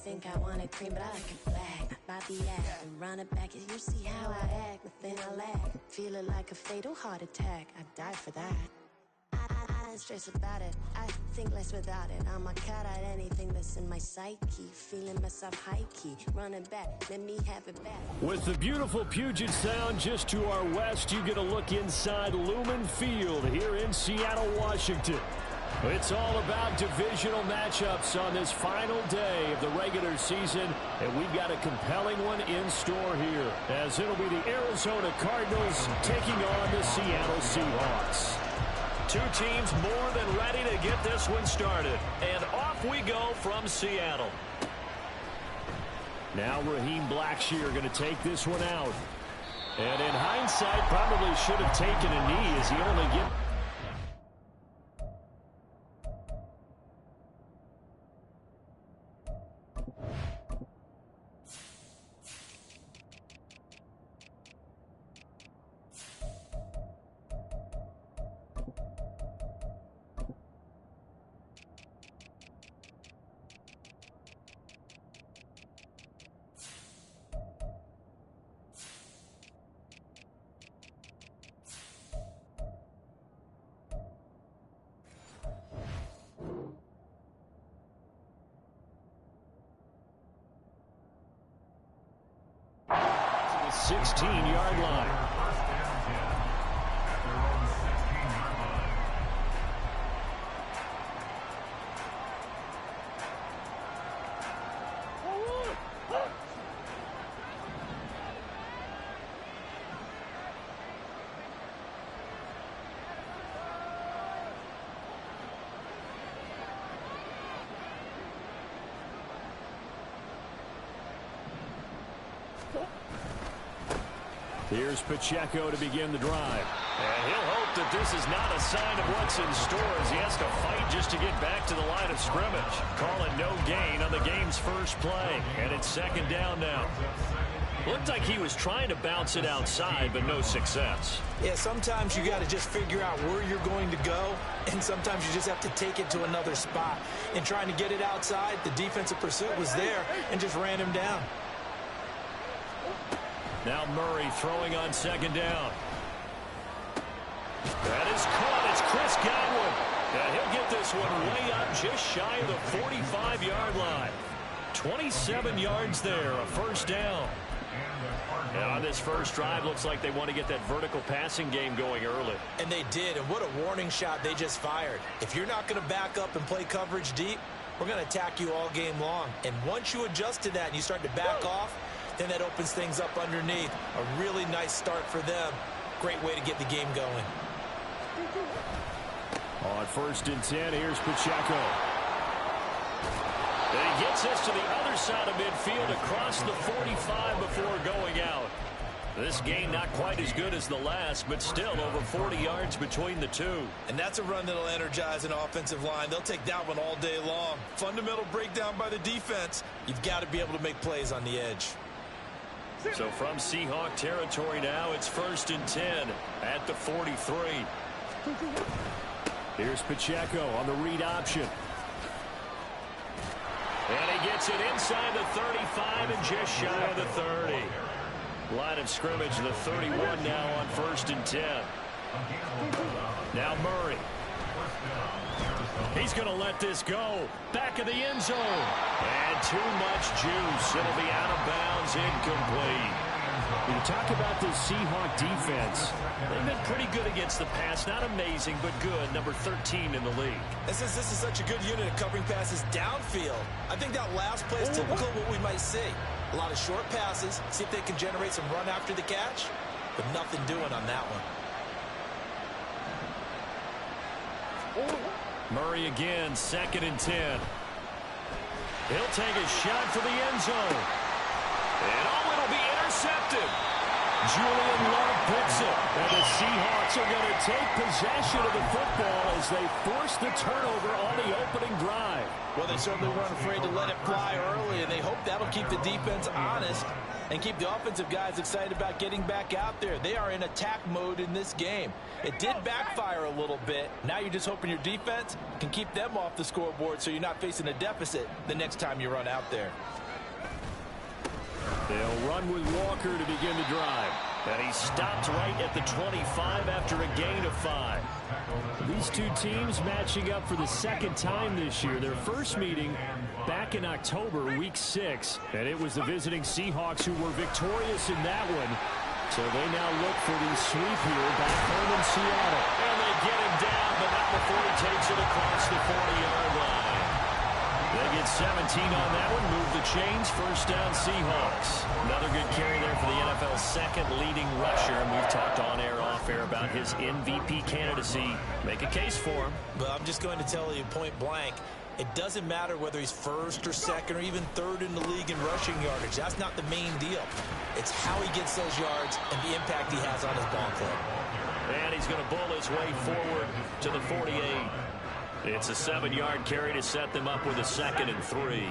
think I wanted cream, but I like it black. About the act and run it back. You see how I act, nothing I lack. Feeling like a fatal heart attack. I'd die for that. I don't stress about it. I think less without it. I'ma cut out anything that's in my psyche. Feeling myself high key. Running back, let me have it back. With the beautiful Puget Sound just to our west, you get a look inside Lumen Field here in Seattle, Washington. It's all about divisional matchups on this final day of the regular season, and we've got a compelling one in store here, as it'll be the Arizona Cardinals taking on the Seattle Seahawks. Two teams more than ready to get this one started, and off we go from Seattle. Now Raheem Blackshear going to take this one out, and in hindsight probably should have taken a knee as he only gets... the 16-yard line. Here's Pacheco to begin the drive. And he'll hope that this is not a sign of what's in store as he has to fight just to get back to the line of scrimmage. Call it no gain on the game's first play. And it's second down now. Looked like he was trying to bounce it outside, but no success. Yeah, sometimes you got to just figure out where you're going to go, and sometimes you just have to take it to another spot. In trying to get it outside, the defensive pursuit was there and just ran him down. Now Murray throwing on second down. That is caught. It's Chris Godwin. And he'll get this one way up just shy of the 45-yard line. 27 yards there, a first down. And on this first drive, looks like they want to get that vertical passing game going early. And they did, and what a warning shot they just fired. If you're not going to back up and play coverage deep, we're going to attack you all game long. And once you adjust to that and you start to back off, then that opens things up underneath. A really nice start for them. Great way to get the game going. On 1st and 10, here's Pacheco. And he gets us to the other side of midfield across the 45 before going out. This game not quite as good as the last, but still over 40 yards between the two. And that's a run that'll energize an offensive line. They'll take that one all day long. Fundamental breakdown by the defense. You've got to be able to make plays on the edge. So from Seahawk territory now, it's 1st and 10 at the 43. Here's Pacheco on the read option. And he gets it inside the 35 and just shy of the 30. Line of scrimmage, the 31 now on 1st and 10. Now Murray. He's going to let this go. Back of the end zone. And too much juice. It'll be out of bounds, incomplete. When you talk about this Seahawk defense, they've been pretty good against the pass. Not amazing, but good. Number 13 in the league. And since this is such a good unit at covering passes downfield, I think that last play is typical of what we might see. A lot of short passes, see if they can generate some run after the catch, but nothing doing on that one. Murray again, 2nd and 10. He'll take a shot for the end zone. And it'll be intercepted. Julian Love picks it. And the Seahawks are going to take possession of the football as they force the turnover on the opening drive. Well, they certainly weren't afraid to let it fly early, and they hope that'll keep the defense honest. and keep the offensive guys excited about getting back out there. They are in attack mode in this game. It did backfire a little bit. Now you're just hoping your defense can keep them off the scoreboard so you're not facing a deficit the next time you run out there. They'll run with Walker to begin the drive. And he stopped right at the 25 after a gain of 5. These two teams matching up for the second time this year. Their first meeting back in October, week 6. And it was the visiting Seahawks who were victorious in that one. So they now look for the sweep here back home in Seattle. And they get him down, but not before he takes it across the 40-yard line. They get 17 on that one. Move the chains. First down, Seahawks. Another good carry there for the NFL's second leading rusher. And we've talked on air, off air about his MVP candidacy. Make a case for him. Well, I'm just going to tell you point blank, it doesn't matter whether he's first or second or even third in the league in rushing yardage. That's not the main deal. It's how he gets those yards and the impact he has on his ball club. And he's going to bull his way forward to the 48. It's a 7-yard carry to set them up with a 2nd and 3.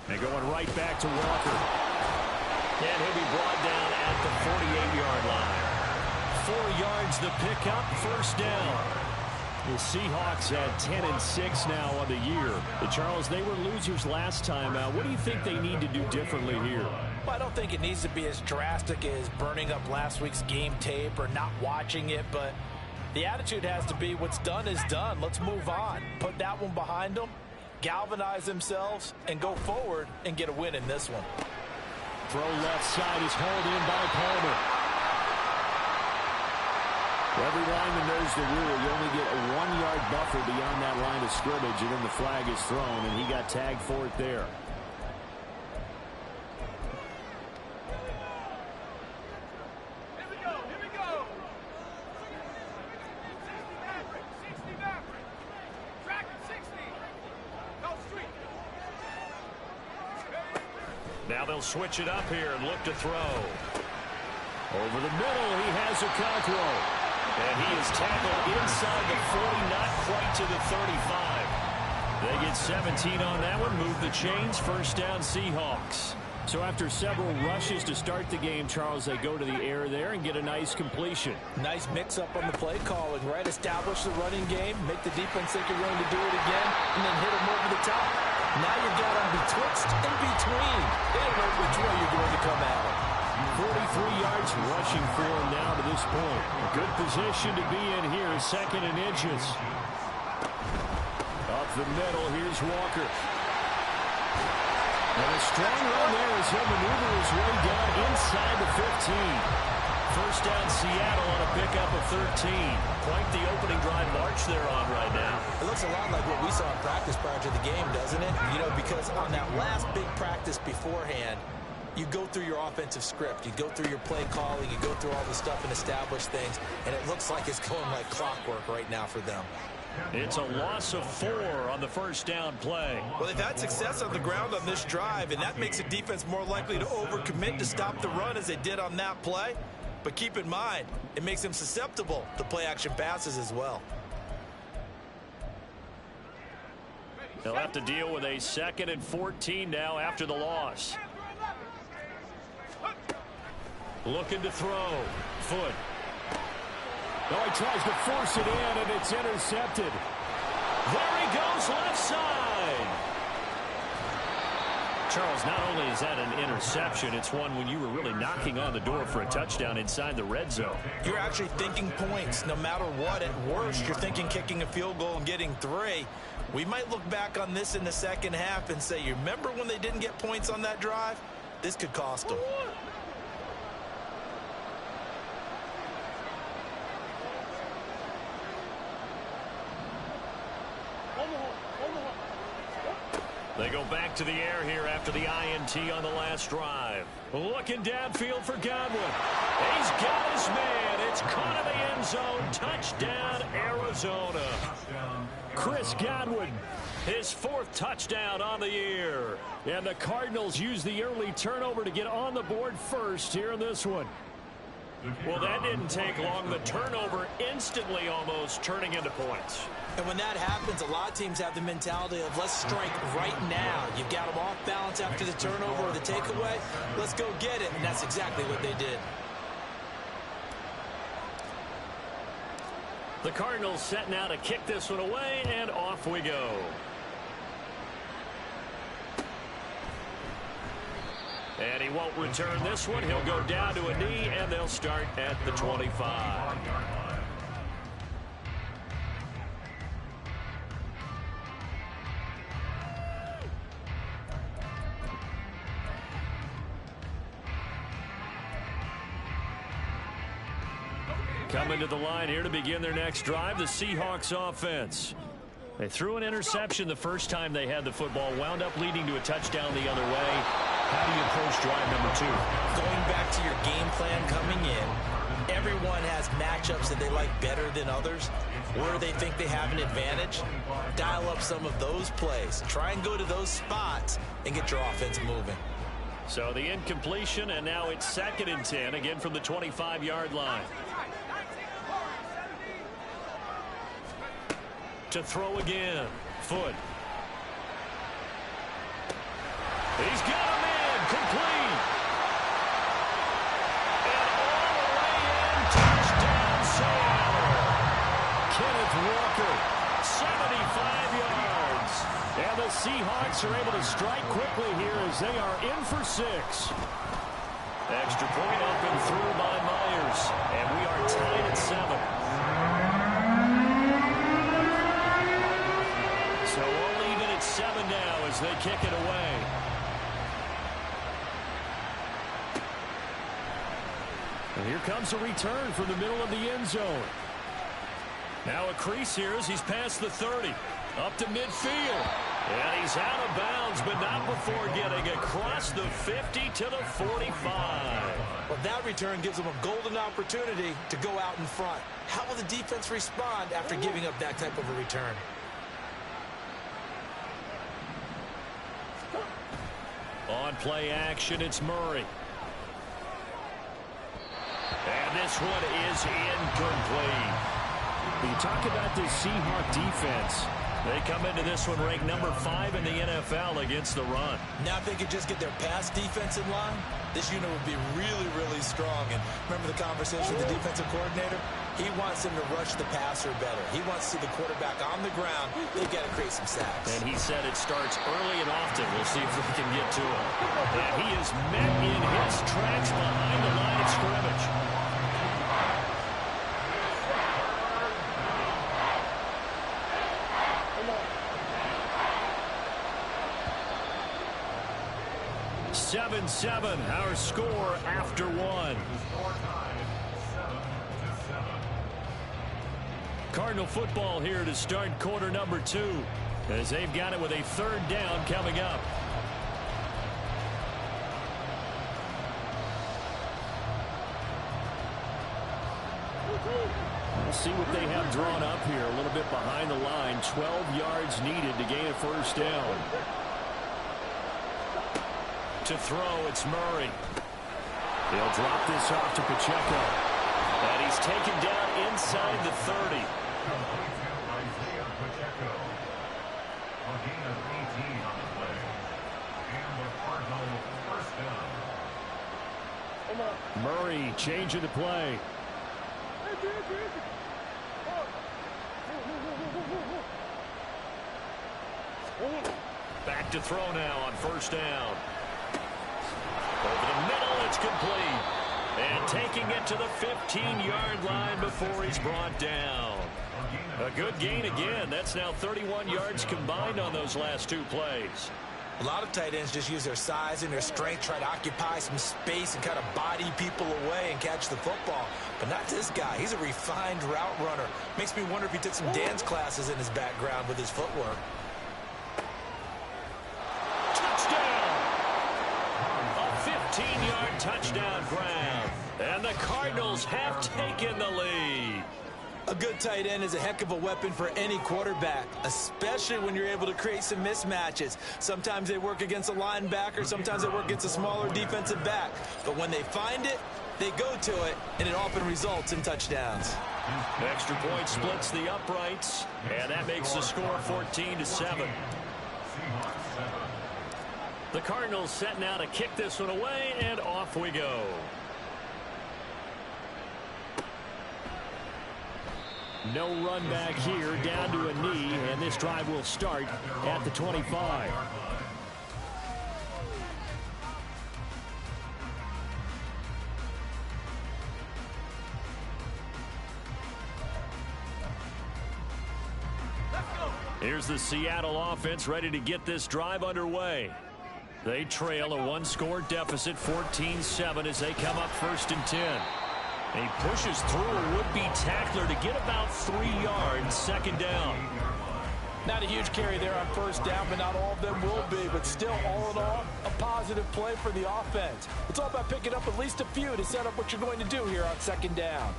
They're going right back to Walker. And he'll be brought down at the 48-yard line. 4 yards the pickup, first down. The Seahawks at 10-6 now on the year. Charles, they were losers last time out. What do you think they need to do differently here? Well, I don't think it needs to be as drastic as burning up last week's game tape or not watching it, but the attitude has to be what's done is done. Let's move on. Put that one behind them, galvanize themselves, and go forward and get a win in this one. Throw left side is hauled in by Palmer. Every lineman knows the rule. You only get a 1-yard buffer beyond that line of scrimmage, and then the flag is thrown, and he got tagged for it there. Now they'll switch it up here and look to throw. Over the middle, he has a Conqueror. And he is tackled inside the 40, not quite to the 35. They get 17 on that one, move the chains, first down Seahawks. So after several rushes to start the game, Charles, they go to the air there and get a nice completion. Nice mix-up on the play calling, right? Establish the running game, make the defense think you're going to do it again, and then hit them over the top. Now you got them betwixt and between. They don't know which way you're going to come at it. 43 yards rushing for him now to this point. A good position to be in here, 2nd and inches. Up the middle, here's Walker. And a strong run there as he'll maneuver his way down inside the 15. First down Seattle on a pickup of 13. Quite the opening drive march they're on right now. It looks a lot like what we saw in practice prior to the game, doesn't it? You know, because on that last big practice beforehand, you go through your offensive script, you go through your play calling, you go through all the stuff and establish things, and it looks like it's going like clockwork right now for them. It's a loss of 4 on the first down play. Well, they've had success on the ground on this drive, and that makes the defense more likely to overcommit to stop the run as they did on that play. But keep in mind, it makes them susceptible to play-action passes as well. They'll have to deal with a 2nd and 14 now after the loss. Looking to throw. Foot. Oh, he tries to force it in, and it's intercepted. There he goes, left side. Charles, not only is that an interception, it's one when you were really knocking on the door for a touchdown inside the red zone. You're actually thinking points no matter what. At worst, you're thinking kicking a field goal and getting 3. We might look back on this in the second half and say, you remember when they didn't get points on that drive? This could cost them. They go back to the air here after the INT on the last drive. Looking downfield for Godwin. He's got his man. It's caught in the end zone. Touchdown, Arizona. Chris Godwin. His 4th touchdown on the year. And the Cardinals use the early turnover to get on the board first here in this one. Well, that didn't take long. The turnover instantly almost turning into points. And when that happens, a lot of teams have the mentality of let's strike right now. You've got them off balance after the turnover or the takeaway. Let's go get it. And that's exactly what they did. The Cardinals set now to kick this one away, and off we go. And he won't return this one. He'll go down to a knee, and they'll start at the 25. Coming to the line here to begin their next drive, the Seahawks offense. They threw an interception the first time they had the football, wound up leading to a touchdown the other way. How do you approach drive number 2? Going back to your game plan coming in, everyone has matchups that they like better than others. Where they think they have an advantage, dial up some of those plays. Try and go to those spots and get your offense moving. So the incompletion, and now it's 2nd and 10, again from the 25-yard line. To throw again. Foot. He's got him in. Complete. And all the way in. Touchdown, Seattle. Kenneth Walker, 75 yards. And the Seahawks are able to strike quickly here as they are in for 6. Extra point up and through by Myers. And we are tied at 7. So we'll leave it at 7 now as they kick it away. And here comes a return from the middle of the end zone. Now a crease here as he's past the 30. Up to midfield. And he's out of bounds, but not before getting across the 50 to the 45. Well, that return gives them a golden opportunity to go out in front. How will the defense respond after giving up that type of a return? On play action, it's Murray. And this one is incomplete. You talk about this Seahawk defense. They come into this one ranked number 5 in the NFL against the run. Now if they could just get their pass defense in line, this unit would be really, really strong. And remember the conversation with the defensive coordinator? He wants them to rush the passer better. He wants to see the quarterback on the ground. They've got to create some sacks. And he said it starts early and often. We'll see if we can get to him. And he is met in his tracks behind the line of scrimmage. Seven, our score after 1. Cardinal football here to start quarter number 2 as they've got it with a 3rd down coming up. We'll see what they have drawn up here. A little bit behind the line. 12 yards needed to gain a 1st down. To throw, it's Murray. He'll drop this off to Pacheco. And he's taken down inside the 30. Murray changing the play. Back to throw now on 1st down. Over the middle, it's complete. And taking it to the 15-yard line before he's brought down. A good gain again. That's now 31 yards combined on those last 2 plays. A lot of tight ends just use their size and their strength, try to occupy some space and kind of body people away and catch the football. But not this guy. He's a refined route runner. Makes me wonder if he took some dance classes in his background with his footwork. Touchdown! A 15-yard touchdown grab. And the Cardinals have taken the lead. A good tight end is a heck of a weapon for any quarterback, especially when you're able to create some mismatches. Sometimes they work against a linebacker, sometimes they work against a smaller defensive back. But when they find it, they go to it, and it often results in touchdowns. Extra point splits the uprights, and that makes the score 14-7. The Cardinals set now to kick this one away, and off we go. No run back here, down to a knee, and this drive will start at the 25. Here's the Seattle offense ready to get this drive underway. They trail a one-score deficit, 14-7, as they come up 1st and 10. He pushes through a would-be tackler to get about 3 yards, 2nd down. Not a huge carry there on 1st down, but not all of them will be. But still, all in all, a positive play for the offense. It's all about picking up at least a few to set up what you're going to do here on 2nd down.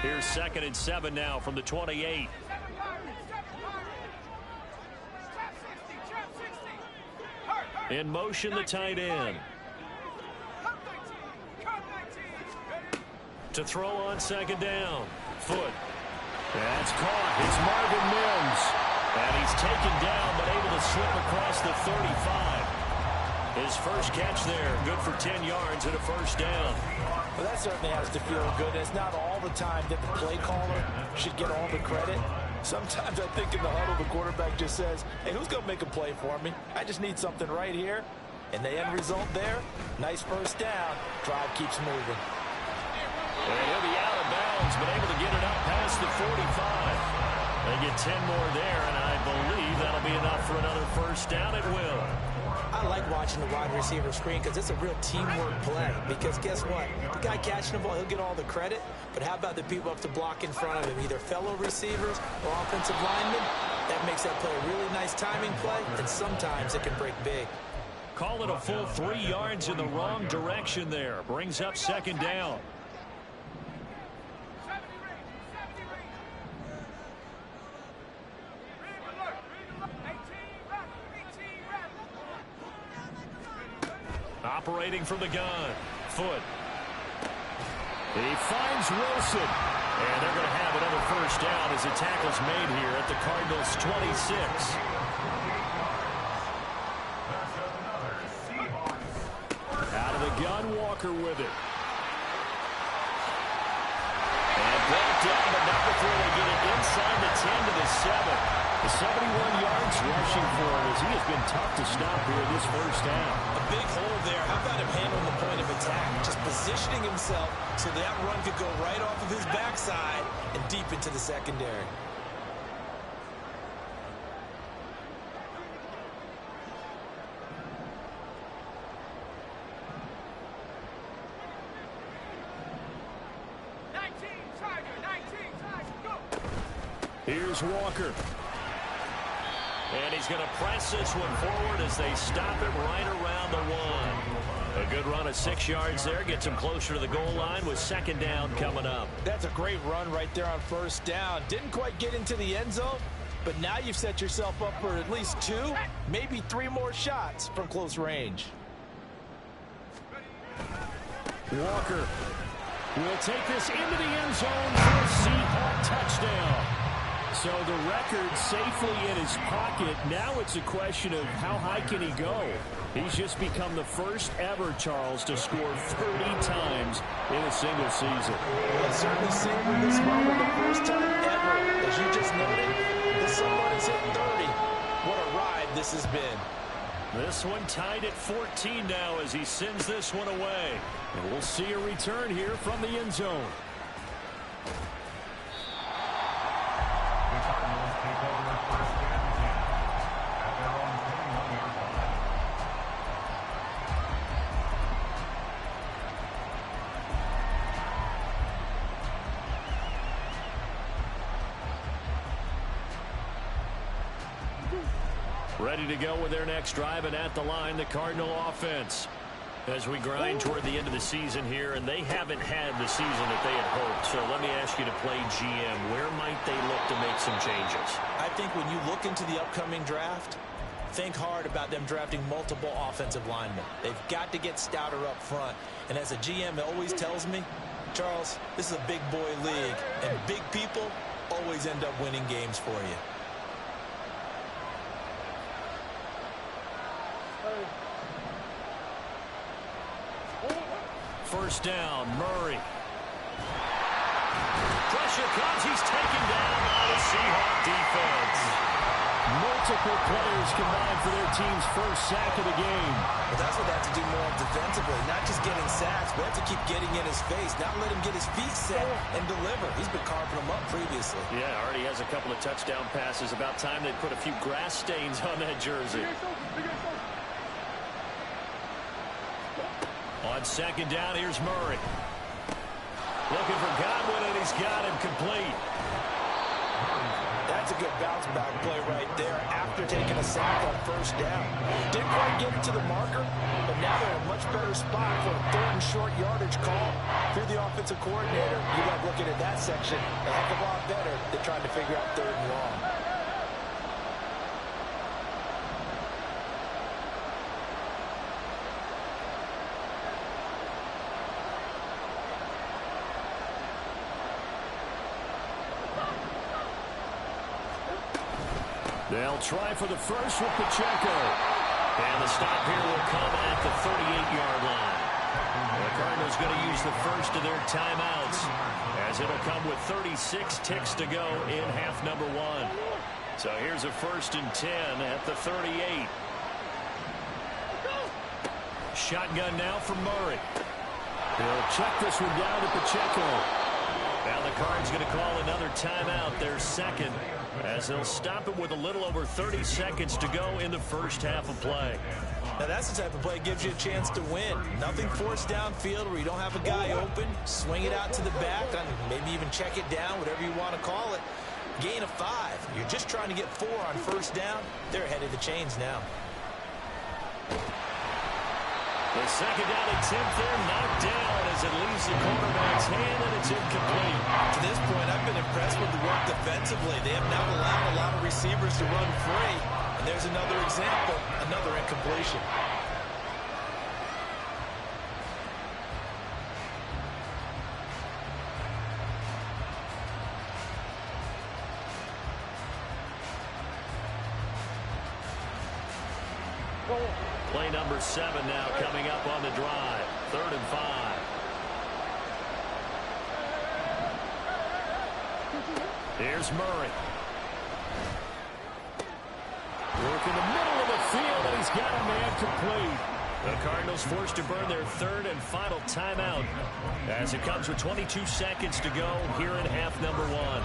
Here's 2nd and 7 now from the 28. In motion, the tight end. To throw on 2nd down. Foot. That's caught. It's Marvin Mims. And he's taken down, but able to slip across the 35. His first catch there, good for 10 yards and a 1st down. Well, that certainly has to feel good. It's not all the time that the play caller should get all the credit. Sometimes I think in the huddle, the quarterback just says, hey, who's going to make a play for me? I just need something right here. And the end result there, nice 1st down. Drive keeps moving. And he'll be out of bounds, but able to get it up past the 45. They get 10 more there, and I believe that'll be enough for another 1st down. It will. I like watching the wide receiver screen because it's a real teamwork play. Because guess what? The guy catching the ball, he'll get all the credit. But how about the people up to block in front of him, either fellow receivers or offensive linemen? That makes that play a really nice timing play, and sometimes it can break big. Call it a full 3 yards in the wrong direction there. Brings up 2nd down. Operating from the gun. Foot. He finds Wilson. And they're going to have another 1st down as the tackle's made here at the Cardinals' 26. Out of the gun, Walker with it. And brought down, but not before they get it inside the 10 to the 7. The 71 yards rushing for him as he has been tough to stop here this 1st down. A big hole there. How about him handling the point of attack? Just positioning himself so that run could go right off of his backside and deep into the secondary. Here's Walker. And he's going to press this one forward as they stop it right around the 1. A good run of 6 yards there. Gets him closer to the goal line with 2nd down coming up. That's a great run right there on 1st down. Didn't quite get into the end zone, but now you've set yourself up for at least 2, maybe 3 more shots from close range. Walker will take this into the end zone for a Seahawk touchdown. So the record safely in his pocket. Now it's a question of how high can he go. He's just become the first ever, Charles, to score 30 times in a single season. Well, certainly savored this moment, the first time ever. As you just noted, this someone has hit 30. What a ride this has been. This one tied at 14 now as he sends this one away. And we'll see a return here from the end zone. Ready to go with their next drive, and at the line, the Cardinal offense. As we grind toward the end of the season here, and they haven't had the season that they had hoped. So let me ask you to play GM. Where might they look to make some changes? I think when you look into the upcoming draft, think hard about them drafting multiple offensive linemen. They've got to get stouter up front. And as a GM always tells me, Charles, this is a big boy league, and big people always end up winning games for you. First down, Murray. Pressure comes. He's taken down by the Seahawk defense. Multiple players combined for their team's first sack of the game. But that's what they have to do more defensively, not just getting sacks, but have to keep getting in his face, not let him get his feet set and deliver. He's been carving them up previously. Yeah, already has a couple of touchdown passes. About time they put a few grass stains on that jersey. On second down, here's Murray. Looking for Godwin, and he's got him complete. That's a good bounce back play right there after taking a sack on first down. Didn't quite get it to the marker, but now they're in a much better spot for a third and short yardage call. If you're the offensive coordinator, you got looking at that section a heck of a lot better than trying to figure out third and long. They'll try for the first with Pacheco. And the stop here will come at the 38-yard line. The Cardinals going to use the first of their timeouts, as it'll come with 36 ticks to go in half number one. So here's a 1st and 10 at the 38. Shotgun now for Murray. They'll check this one down to Pacheco. Now the Cards going to call another timeout, their second, as they'll stop it with a little over 30 seconds to go in the first half of play. Now that's the type of play that gives you a chance to win. Nothing forced downfield where you don't have a guy open. Swing it out to the back, maybe even check it down, whatever you want to call it. Gain of 5. You're just trying to get 4 on first down. They're ahead of the chains now. The second down attempt there knocked down as it leaves the quarterback's hand, and it's incomplete. To this point, I've been impressed with the work defensively. They have not allowed a lot of receivers to run free. And there's another example, another incompletion. Play number 7 now coming up on the drive. 3rd and 5. Here's Murray. Work in the middle of the field, and he's got a man complete. The Cardinals forced to burn their 3rd and final timeout as it comes with 22 seconds to go here in half number 1.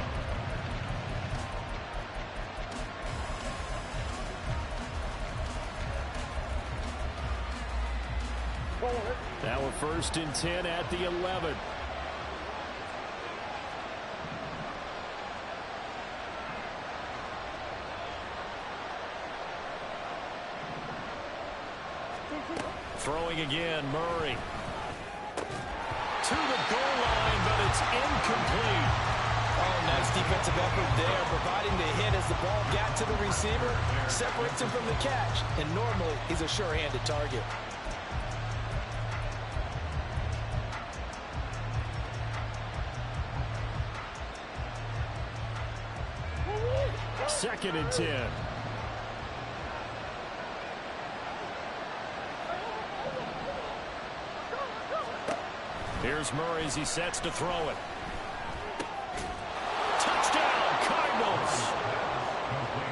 Now a 1st and 10 at the 11. Throwing again, Murray. To the goal line, but it's incomplete. Oh, nice defensive effort there, providing the hit as the ball got to the receiver, separates him from the catch, and normally he's a sure-handed target. 2nd and 10. Here's Murray as he sets to throw it. Touchdown, Cardinals!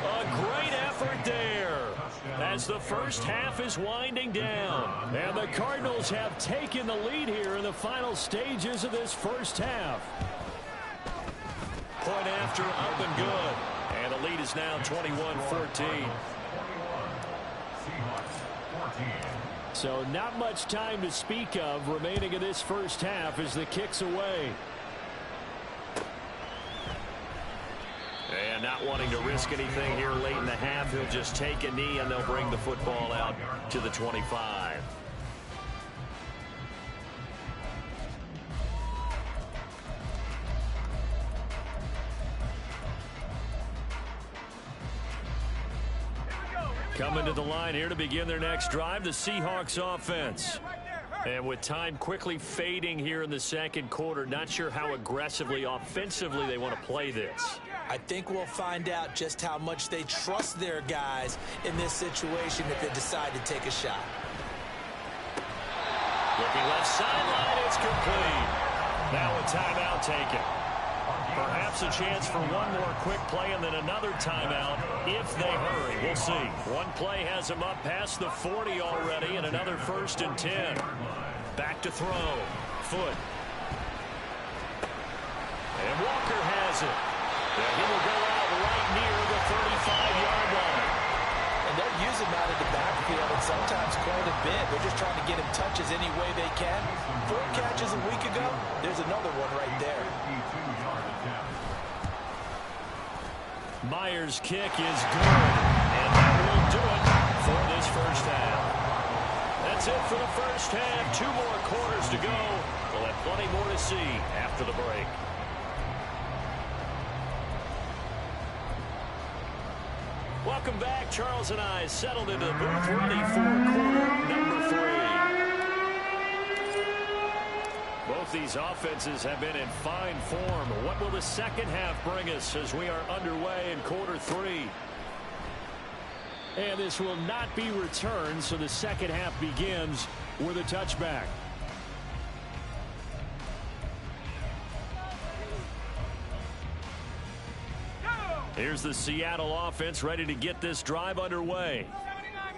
A great effort there as the first half is winding down. And the Cardinals have taken the lead here in the final stages of this first half. Point after, up and good. And the lead is now 21-14. So not much time to speak of remaining in this first half as the kick's away. And not wanting to risk anything here late in the half, he'll just take a knee and they'll bring the football out to the 25. Coming to the line here to begin their next drive, the Seahawks offense. And with time quickly fading here in the second quarter, not sure how aggressively, offensively they want to play this. I think we'll find out just how much they trust their guys in this situation if they decide to take a shot. Looking left sideline, it's complete. Now a timeout taken. Perhaps a chance for one more quick play and then another timeout if they hurry. We'll see. One play has them up past the 40 already and another 1st and 10. Back to throw. Foot. And Walker has it. And he will go out right near the 35-yard line. And they're using him out of the backfield and sometimes quite a bit. They're just trying to get him touches any way they can. 4 catches a week ago. There's another one right there. Myers' kick is good, and that will do it for this first half. That's it for the first half. 2 more quarters to go. We'll have plenty more to see after the break. Welcome back. Charles and I settled into the booth, ready for quarter number 3. Both these offenses have been in fine form. What will the second half bring us as we are underway in quarter 3? And this will not be returned, so the second half begins with a touchback. Here's the Seattle offense ready to get this drive underway.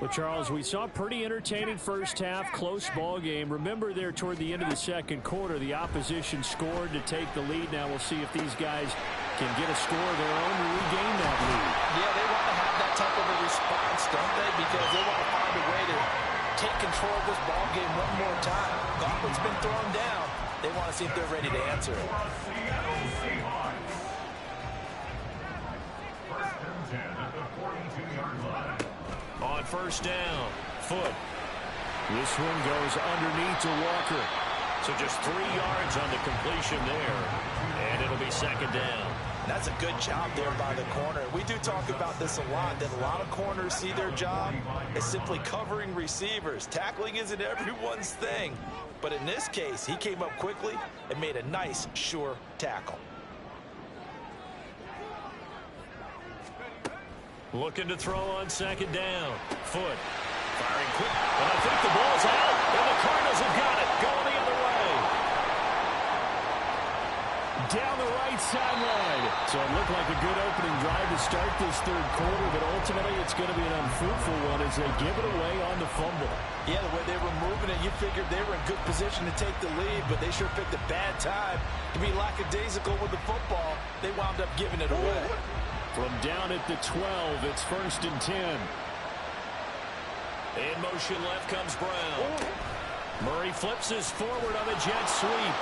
Well, Charles, we saw a pretty entertaining first half, close ball game. Remember there toward the end of the second quarter, the opposition scored to take the lead. Now we'll see if these guys can get a score of their own and regain that lead. Yeah, they want to have that type of a response, don't they? Because they want to find a way to take control of this ball game one more time. Gauntlet's been thrown down. They want to see if they're ready to answer it. On first down, Foot. This one goes underneath to Walker. So just 3 yards on the completion there. And it'll be second down. That's a good job there by the corner. We do talk about this a lot, that a lot of corners see their job as simply covering receivers. Tackling isn't everyone's thing. But in this case, he came up quickly and made a nice, sure tackle. Looking to throw on second down. Foot. Firing quick. And I think the ball's out. And the Cardinals have got it. Going the other way. Down the right sideline. So it looked like a good opening drive to start this third quarter, but ultimately it's going to be an unfruitful one as they give it away on the fumble. Yeah, the way they were moving it, you figured they were in good position to take the lead, but they sure picked a bad time to be lackadaisical with the football. They wound up giving it away. From down at the 12, it's 1st and 10. In motion left comes Brown. Murray flips his forward on a jet sweep.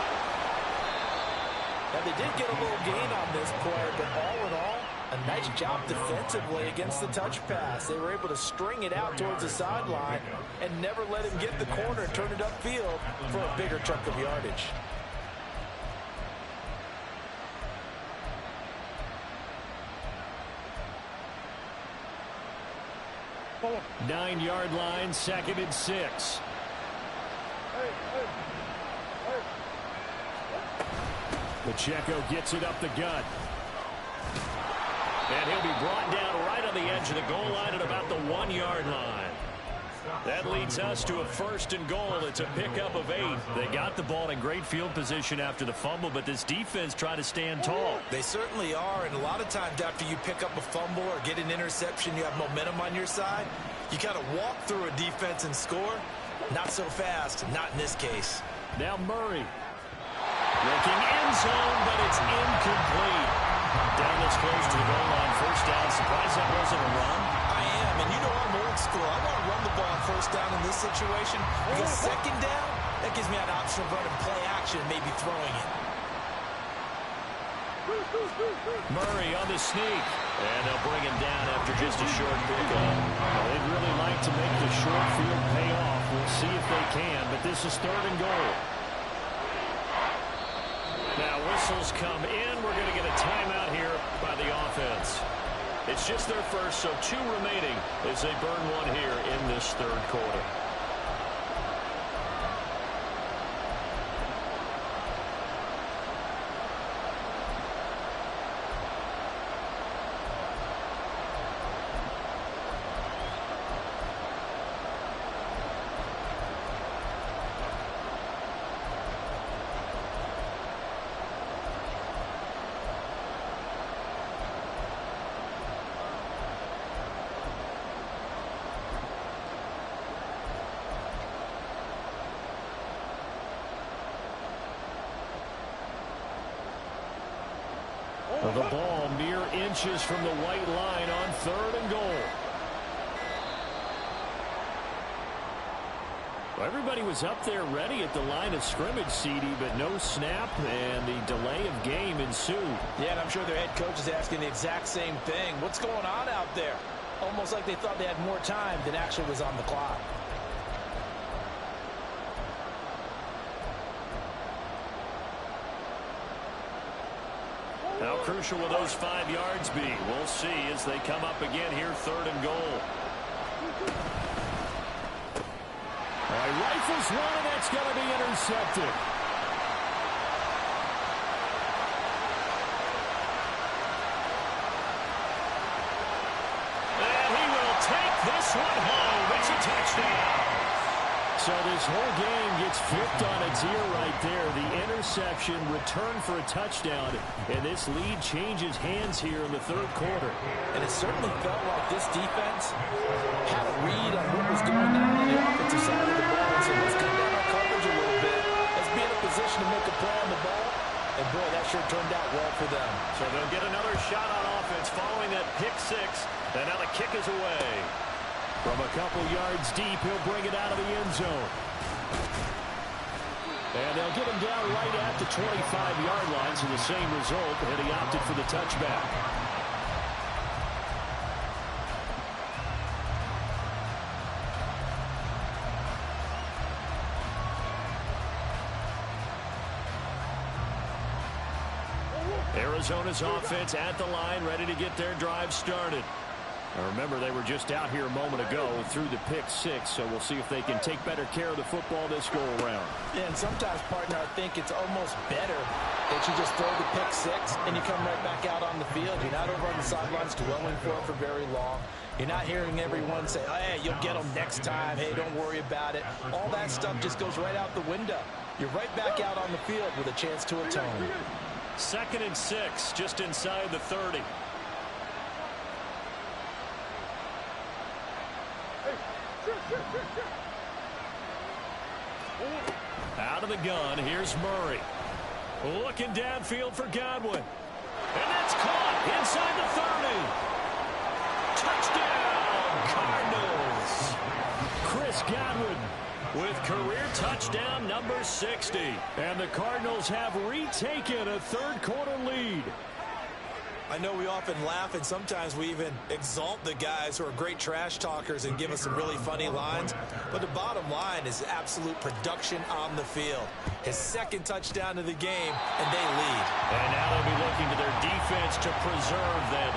Now, they did get a little gain on this play, but all in all, a nice job defensively against the touch pass. They were able to string it out towards the sideline and never let him get the corner and turn it upfield for a bigger chunk of yardage. 9-yard line, 2nd and 6. Pacheco gets it up the gut. And he'll be brought down right on the edge of the goal line at about the 1-yard line. That leads us to a 1st and goal. It's a pickup of 8. They got the ball in great field position after the fumble, but this defense tried to stand tall. They certainly are, and a lot of times after you pick up a fumble or get an interception, you have momentum on your side. You kind of walk through a defense and score. Not so fast, not in this case. Now Murray. Looking end zone, but it's incomplete. Down this close to the goal line, 1st down. Surprised that wasn't a run. I am, and you know I'm old school. I want to run the ball on 1st down in this situation because 2nd down, that gives me an option of running play action, maybe throwing it. Murray on the sneak. And they'll bring him down after just a short pickup. They'd really like to make the short field pay off. We'll see if they can, but this is 3rd and goal. Now whistles come in. We're going to get a timeout here by the offense. It's just their first, so 2 remaining as they burn one here in this third quarter. The ball mere inches from the white line on 3rd and goal. Well, everybody was up there ready at the line of scrimmage, CD, but no snap, and the delay of game ensued. Yeah, and I'm sure their head coach is asking the exact same thing. What's going on out there? Almost like they thought they had more time than actually was on the clock. How crucial will those 5 yards be? We'll see as they come up again here, 3rd and goal. All right, rifles one, and that's going to be intercepted. And he will take this one home. It's a touchdown. So this whole game gets flipped on its ear right there. The interception, return for a touchdown, and this lead changes hands here in the 3rd quarter. And it certainly felt like this defense had a read on what was going on the offensive side of the ball. So let's cut down our coverage a little bit. Let's be in a position to make a play on the ball. And, boy, that sure turned out well for them. So they'll get another shot on offense following that pick 6. And now the kick is away. From a couple yards deep, he'll bring it out of the end zone. And they'll get him down right at the 25-yard line, so the same result, and he opted for the touchback. Arizona's offense at the line, ready to get their drive started. Now remember, they were just out here a moment ago through the pick 6, so we'll see if they can take better care of the football this go-around. Yeah, and sometimes, partner, I think it's almost better that you just throw the pick 6 and you come right back out on the field. You're not over on the sidelines dwelling for very long. You're not hearing everyone say, oh, hey, you'll get them next time. Hey, don't worry about it. All that stuff just goes right out the window. You're right back out on the field with a chance to atone. 2nd and 6, just inside the 30. Out of the gun, here's Murray. Looking downfield for Godwin. And that's caught inside the 30. Touchdown, Cardinals. Chris Godwin with career touchdown number 60. And the Cardinals have retaken a 3rd quarter lead. I know we often laugh, and sometimes we even exalt the guys who are great trash talkers and give us some really funny lines. But the bottom line is absolute production on the field. His 2nd touchdown of the game, and they lead. And now they'll be looking to their defense to preserve that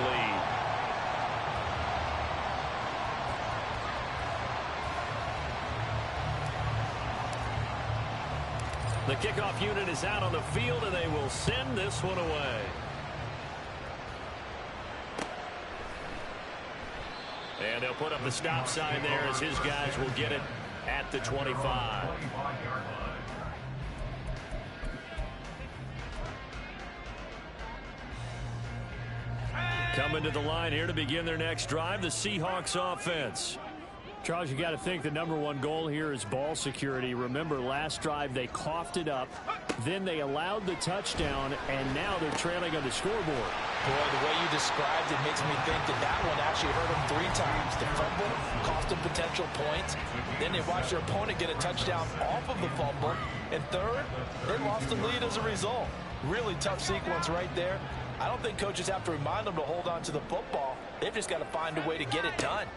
lead. The kickoff unit is out on the field, and they will send this one away. And they'll put up the stop sign there as his guys will get it at the 25. Coming to the line here to begin their next drive, the Seahawks offense. Charles, you got to think the #1 goal here is ball security. Remember, last drive they coughed it up, then they allowed the touchdown, and now they're trailing on the scoreboard. Boy, the way you described it makes me think that one actually hurt them 3 times. The fumble cost them potential points. Then they watched their opponent get a touchdown off of the fumble. And third, they lost the lead as a result. Really tough sequence right there. I don't think coaches have to remind them to hold on to the football. They've just got to find a way to get it done.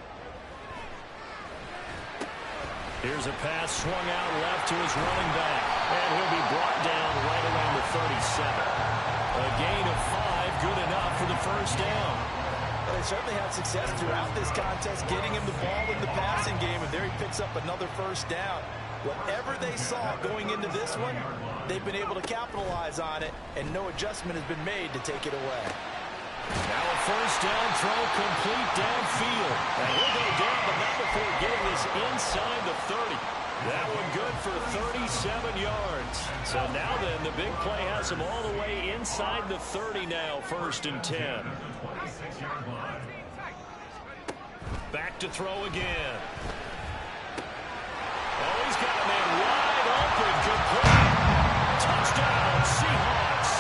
Here's a pass swung out left to his running back. And he'll be brought down right around the 37. A gain of 5, good enough for the first down. Well, they certainly had success throughout this contest, getting him the ball in the passing game, and there he picks up another first down. Whatever they saw going into this one, they've been able to capitalize on it, and no adjustment has been made to take it away. Now a first down throw complete downfield. And he'll go down, but not before getting this inside the 30. That one good for 37 yards. So now then, the big play has him all the way inside the 30 now, 1st and 10. Back to throw again. Oh, he's got a man wide open, complete. Touchdown, Seahawks.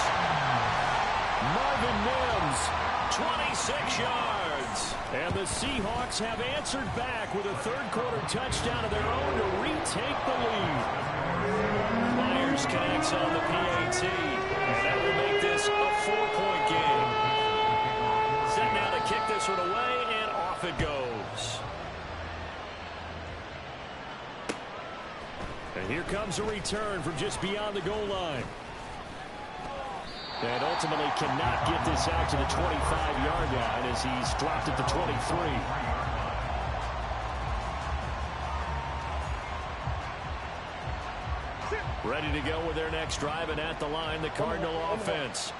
Marvin Mims, 26 yards. And the Seahawks have answered back with a third-quarter touchdown of their own to retake the lead. Myers connects on the PAT, and that will make this a 4-point game. Set now to kick this one away, and off it goes. And here comes a return from just beyond the goal line. And ultimately cannot get this out to the 25-yard line as he's dropped at the 23. Ready to go with their next drive, and at the line, the Cardinal offense.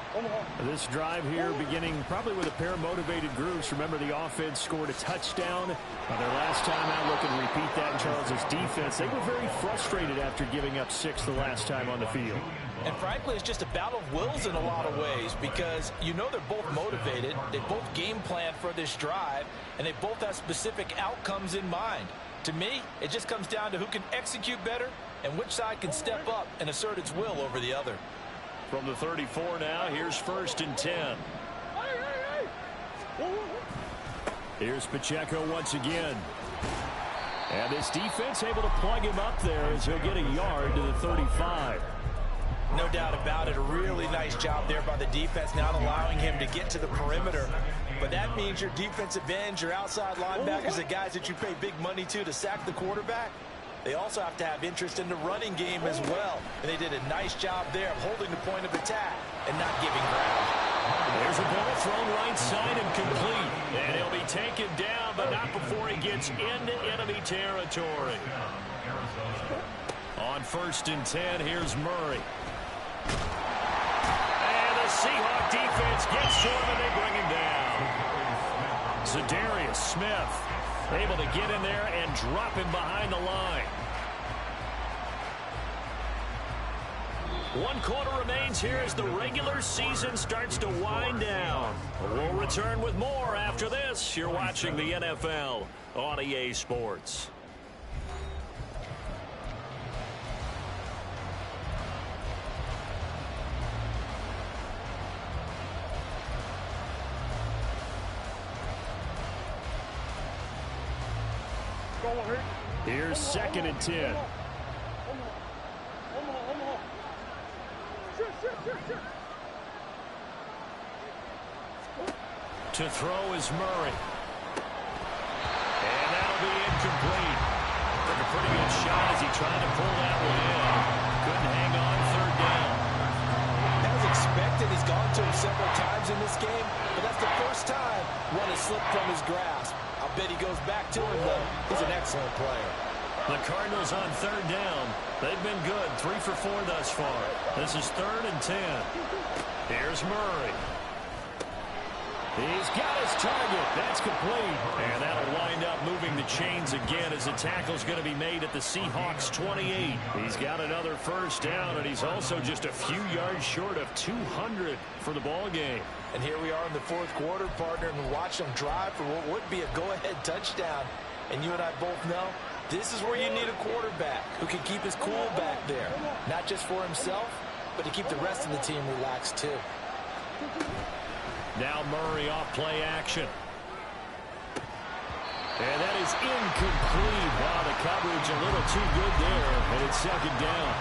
This drive here beginning probably with a pair of motivated groups. Remember, the offense scored a touchdown on their last time out. Looking to repeat that in Charles's defense. They were very frustrated after giving up 6 the last time on the field. And frankly, it's just a battle of wills in a lot of ways, because you know they're both motivated, they both game plan for this drive, and they both have specific outcomes in mind. To me, it just comes down to who can execute better and which side can step up and assert its will over the other. From the 34 now, here's 1st and 10. Here's Pacheco once again. And this defense able to plug him up there as he'll get a yard to the 35. No doubt about it. A really nice job there by the defense, not allowing him to get to the perimeter. But that means your defensive ends, your outside linebackers, the guys that you pay big money to sack the quarterback, they also have to have interest in the running game as well. And they did a nice job there of holding the point of attack and not giving ground. There's a ball thrown right side and complete. And he'll be taken down, but not before he gets into enemy territory. On 1st and 10, here's Murray. And the Seahawk defense gets to him, and they bring him down. Zadarius Smith able to get in there and drop him behind the line. 1 quarter remains here as the regular season starts to wind down. We'll return with more after this. You're watching the NFL on EA Sports. Here's 2nd and 10. To throw is Murray. And that'll be incomplete. Took a pretty good shot as he tried to pull that one in. Couldn't hang on 3rd down. That was expected. He's gone to him several times in this game, but that's the first time one has slipped from his grasp. I bet he goes back to him, though. He's an excellent player. The Cardinals on 3rd down. They've been good, 3 for 4 thus far. This is 3rd and 10. Here's Murray. He's got his target. That's complete. And that'll wind up moving the chains again as the tackle's going to be made at the Seahawks 28. He's got another first down, and he's also just a few yards short of 200 for the ball game. And here we are in the 4th quarter, partner, and watch them drive for what would be a go-ahead touchdown. And you and I both know this is where you need a quarterback who can keep his cool back there. Not just for himself, but to keep the rest of the team relaxed too. Now Murray off play action. And that is incomplete. Wow, the coverage a little too good there, and it's 2nd down.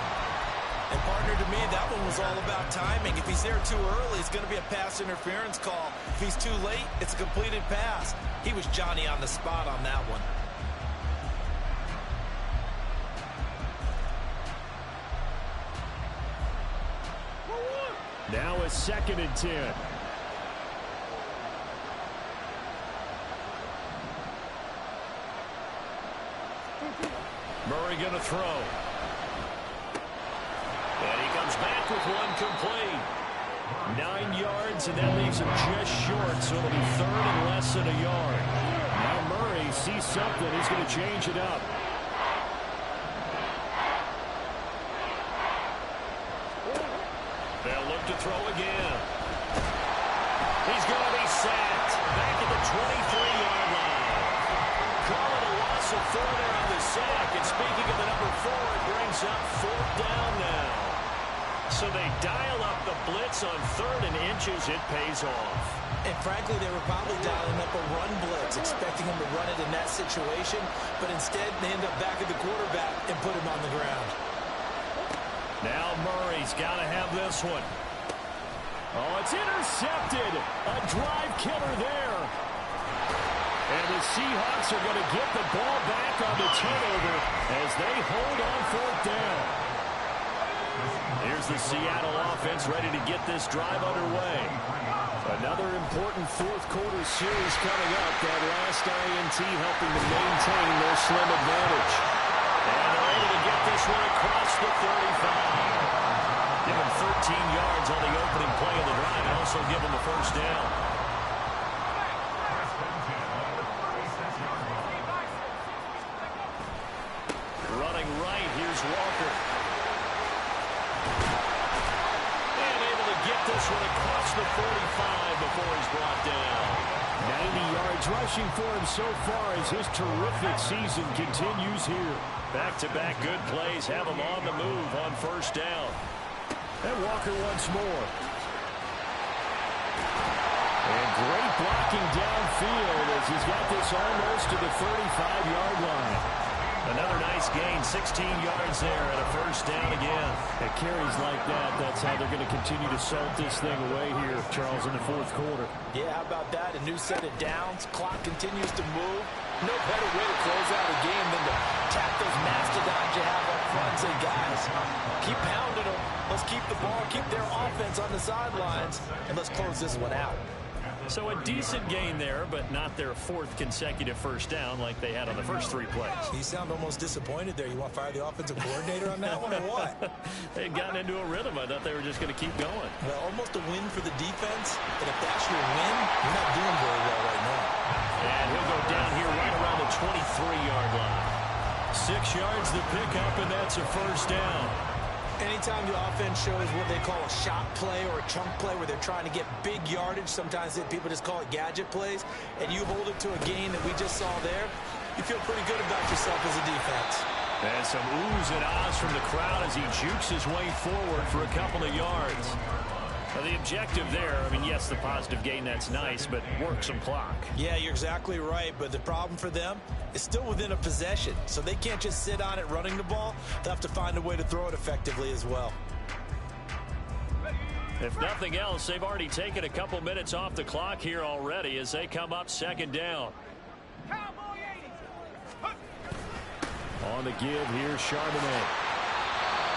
And partner, to me, that one was all about timing. If he's there too early, it's going to be a pass interference call. If he's too late, it's a completed pass. He was Johnny on the spot on that one. Now a 2nd and 10. Murray going to throw. And he comes back with one complete. 9 yards, and that leaves him just short, so it'll be third and less than a yard. Now Murray sees something. He's going to change it up. They'll look to throw again. He's going to be sacked. Back at the 23-yard line. Call it a loss of 4 there on the sack. And speaking of the number 4, it brings up 4th down now. So they dial up the blitz on 3rd and inches. It pays off. And frankly, they were probably dialing up a run blitz, expecting him to run it in that situation. But instead, they end up back at the quarterback and put him on the ground. Now Murray's got to have this one. Oh, it's intercepted. A drive killer there. And the Seahawks are going to get the ball back on the turnover as they hold on 4th down. Here's the Seattle offense ready to get this drive underway. Another important 4th quarter series coming up. That last INT helping to maintain their slim advantage. And they're able to get this one across the 35. Give him 13 yards on the opening play of the drive and also give him a 1st down. Running right, here's Walker. And able to get this one across the 45 before he's brought down. 90 yards rushing for him so far as his terrific season continues here. Back-to-back good plays have him on the move on 1st down. And Walker once more. And great blocking downfield as he's got this almost to the 35-yard line. Another nice gain, 16 yards there and a 1st down again. At carries like that, that's how they're going to continue to salt this thing away here, Charles, in the 4th quarter. Yeah, how about that? A new set of downs. Clock continues to move. No better way to close out a game than to tap those mastodons you have up front and say, guys, keep pounding them. Let's keep the ball, keep their offense on the sidelines, and let's close this one out. So a decent gain there, but not their 4th consecutive 1st down like they had on the first 3 plays. You sound almost disappointed there. You want to fire the offensive coordinator on that one or what? They had gotten into a rhythm. I thought they were just going to keep going. Well, almost a win for the defense, but if that's your win, you're not doing very well right now. And he'll go down here right around the 23-yard line. 6 yards to pick up, and that's a 1st down. Anytime the offense shows what they call a shot play or a chunk play where they're trying to get big yardage, sometimes people just call it gadget plays, and you hold it to a gain that we just saw there, you feel pretty good about yourself as a defense. And some oohs and ahs from the crowd as he jukes his way forward for a couple of yards. Now the objective there, I mean, yes, the positive gain, that's nice, but work some clock. Yeah, you're exactly right, but the problem for them is still within a possession, so they can't just sit on it running the ball. They'll have to find a way to throw it effectively as well. If nothing else, they've already taken a couple minutes off the clock here already as they come up 2nd down. On the give, here's Charbonnet.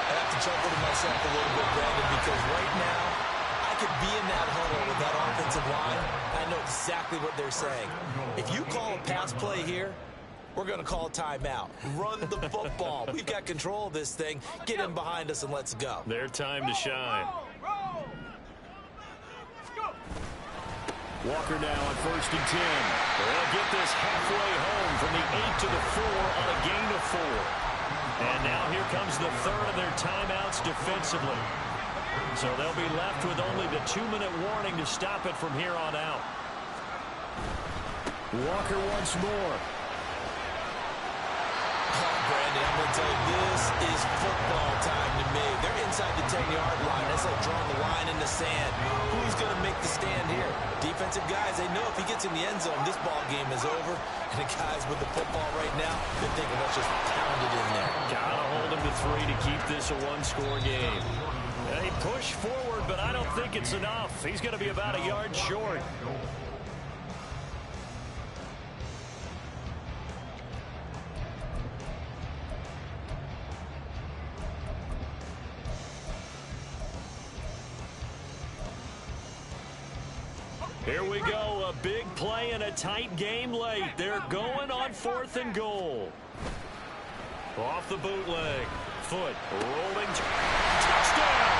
I have to chuckle to myself a little bit, Brandon, because right now, I could be in that huddle with that offensive line. I know exactly what they're saying. If you call a pass play here, we're going to call a timeout. Run the football. We've got control of this thing. Get in behind us and let's go. Their time to shine. Walker now on 1st and 10. They'll get this halfway home from the 8 to the 4 on a gain of 4. And now here comes the 3rd of their timeouts defensively. So they'll be left with only the 2-minute warning to stop it from here on out. Walker once more. Oh, Brandon, I'm going to tell you, this is football time to me. They're inside the 10-yard line. That's like drawing the line in the sand. Who's going to make the stand here? Defensive guys, they know if he gets in the end zone, this ball game is over. And the guys with the football right now, they're thinking, let's just pound it in there. Gotta hold him to 3 to keep this a 1-score game. They push forward, but I don't think it's enough. He's going to be about a yard short. Here we go, a big play and a tight game late. They're going on 4th and goal. Off the bootleg. Foot rolling. Touchdown!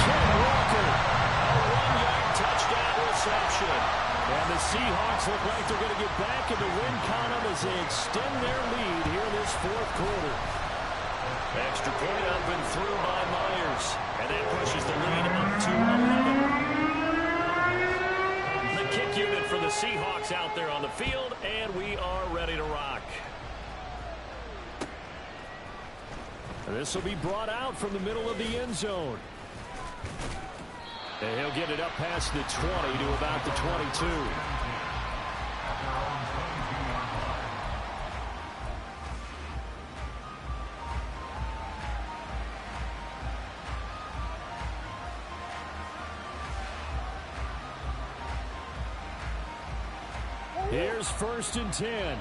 Ken Walker. A 1-yard touchdown reception. And the Seahawks look like they're going to get back in the win column as they extend their lead here in this fourth quarter. Extra point up and through by Myers. And that pushes the lead up to 11. The kick unit for the Seahawks out there on the field, and we are ready to rock. This will be brought out from the middle of the end zone. And he'll get it up past the 20 to about the 22. Here's 1st and 10.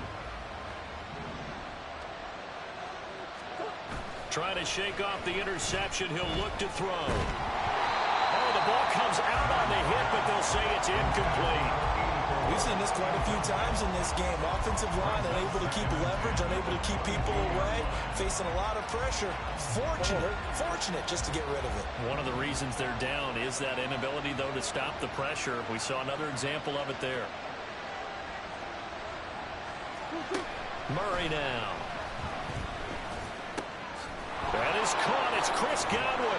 Trying to shake off the interception. He'll look to throw. Oh, the ball comes out on the hit, but they'll say it's incomplete. We've seen this quite a few times in this game. Offensive line unable to keep leverage, unable to keep people away, facing a lot of pressure. Fortunate just to get rid of it. One of the reasons they're down is that inability, though, to stop the pressure. We saw another example of it there. Murray now. That is caught. It's Chris Godwin.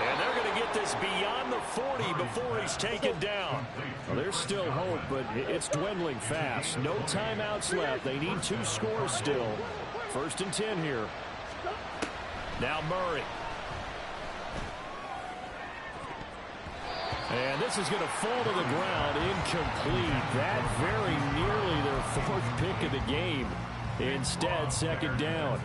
And they're going to get this beyond the 40 before he's taken down. Well, there's still hope, but it's dwindling fast. No timeouts left. They need 2 scores still. 1st and 10 here. Now Murray. And this is going to fall to the ground. Incomplete. That very nearly their 4th pick of the game. Instead, 2nd down.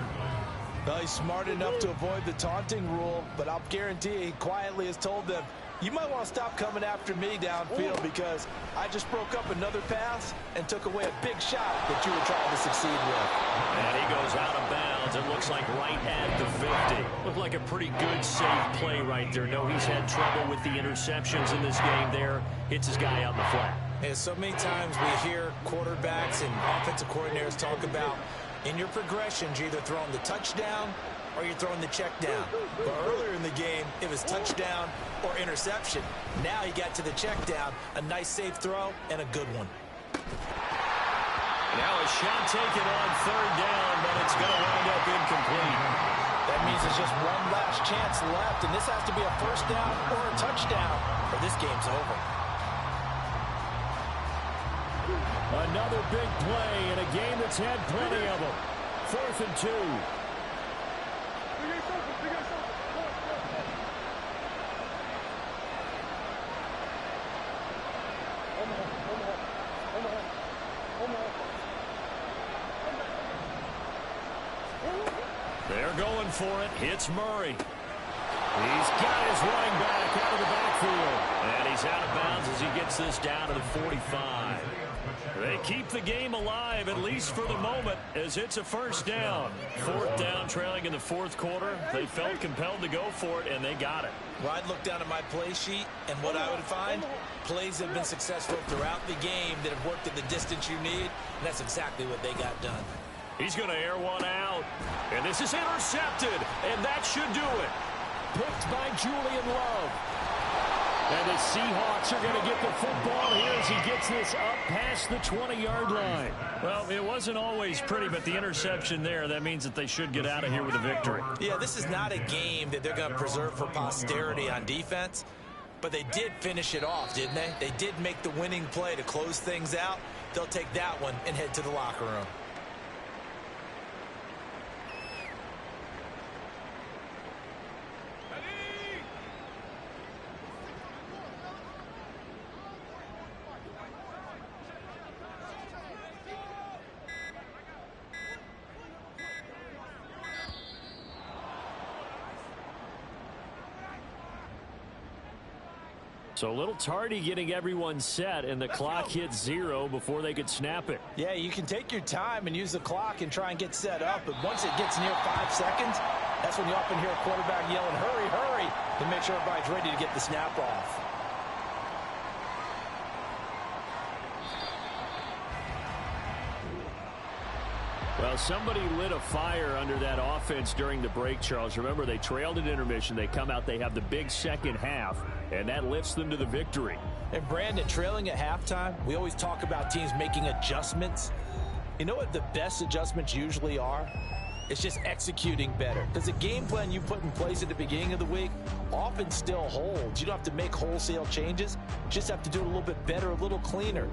Well, he's smart enough to avoid the taunting rule, but I'll guarantee he quietly has told them, you might want to stop coming after me downfield because I just broke up another pass and took away a big shot that you were trying to succeed with. And he goes out of bounds. It looks like right at the 50. Looked like a pretty good, safe play right there. No, he's had trouble with the interceptions in this game there. Hits his guy out in the flat. And so many times we hear quarterbacks and offensive coordinators talk about in your progressions, you're either throwing the touchdown or you're throwing the check down. But earlier in the game, it was touchdown or interception. Now he got to the check down, a nice safe throw, and a good one. Now a shot taken on 3rd down, but it's going to wind up incomplete. That means there's just one last chance left, and this has to be a 1st down or a touchdown, or this game's over. Another big play in a game that's had plenty of them. 4th and 2. They're going for it. It's Murray. He's got his running back out of the backfield. And he's out of bounds as he gets this down to the 45. They keep the game alive, at least for the moment, as it's a 1st down. 4th down, trailing in the 4th quarter. They felt compelled to go for it, and they got it. Well, I'd look down at my play sheet, and what I would find, plays have been successful throughout the game that have worked at the distance you need, and that's exactly what they got done. He's going to air one out, and this is intercepted, and that should do it. Picked by Julian Love. And the Seahawks are going to get the football here as he gets this up past the 20-yard line. Well, it wasn't always pretty, but the interception there, that means that they should get out of here with a victory. Yeah, this is not a game that they're going to preserve for posterity on defense, but they did finish it off, didn't they? They did make the winning play to close things out. They'll take that one and head to the locker room. So a little tardy getting everyone set, and the clock hit 0 before they could snap it. Yeah, you can take your time and use the clock and try and get set up, but once it gets near 5 seconds, that's when you often hear a quarterback yelling, hurry, hurry, to make sure everybody's ready to get the snap off. Well, Well, somebody lit a fire under that offense during the break, Charles. Remember, they trailed at intermission. They come out, they have the big second half, and that lifts them to the victory. And Brandon, trailing at halftime, we always talk about teams making adjustments. You know what the best adjustments usually are? It's just executing better. Because the game plan you put in place at the beginning of the week often still holds. You don't have to make wholesale changes. You just have to do it a little bit better, a little cleaner.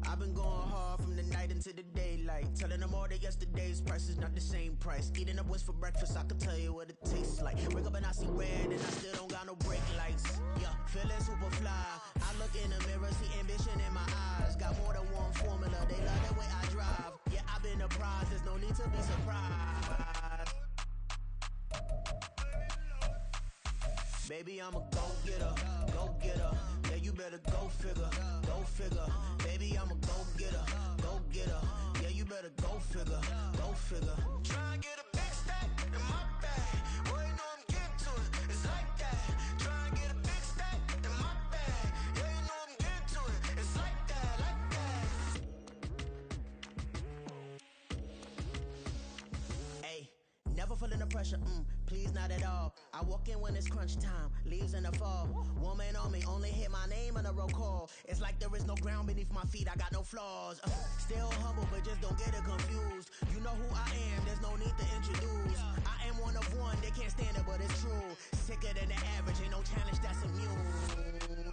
I've been going hard from the night into the daylight. Telling them all that yesterday's price is not the same price. Eating up what's for breakfast, I can tell you what it tastes like. Wake up and I see red and I still don't got no brake lights. Yeah, feeling super fly. I look in the mirror, see ambition in my eyes. Got more than one formula, they love the way I drive. Yeah, I've been a prize, there's no need to be surprised. Baby, I'm a go-getter, go-getter. Yeah, you better go figure, go figure. Baby, I'm a go-getter, go-getter. Yeah, you better go figure, go figure. Try and get a big stack in my bag. Boy, you know I'm getting to it, it's like that. Try and get a big stack in my bag. Yeah, you know I'm getting to it, it's like that, like that. Hey, never feeling the pressure, please not at all. I walk in when it's crunch time, leaves in the fall. Woman on me, only hit my name on a roll call. It's like there is no ground beneath my feet, I got no flaws. Still humble, but just don't get it confused. You know who I am, there's no need to introduce. I am one of one, they can't stand it, but it's true. Sicker than the average, ain't no challenge that's immune.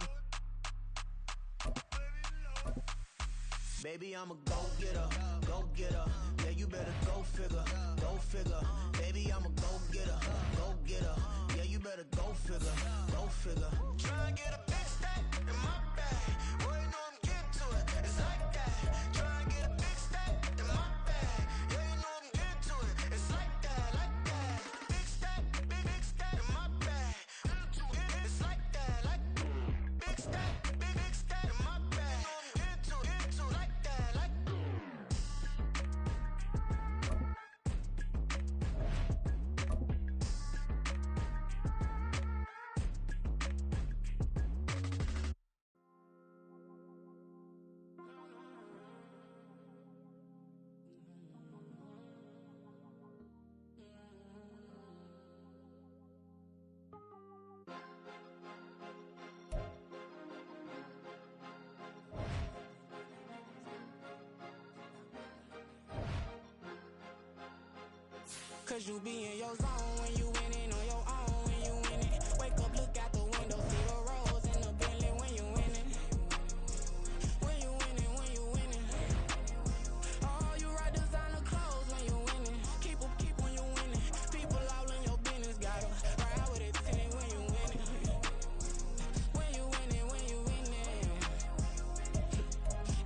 Baby, I'm a go-getter, go-getter. Yeah, you better go figure, go figure. Baby, I'm a go-getter, go-getter. Yeah, you better go figure, go figure. Try and get a big stack in my bag. Boy, you know I'm getting to it, it's like that. Try and get a big stack in my bag. Yeah, you know I'm getting to it, it's like that, like that. Big stack, big stack in my bag. It's like that, like big stack, big stack in my bag. Into it, like that, like. Cause you be in your zone when you winning on your own when you winning. Wake up, look out the window, see the rose in the Bentley when you winning. When you winning, when you winning. Oh, you right designer clothes when you winning. Keep when you winning. People all in your business, gotta ride with it tinted when you winning. When you winning, when you winning.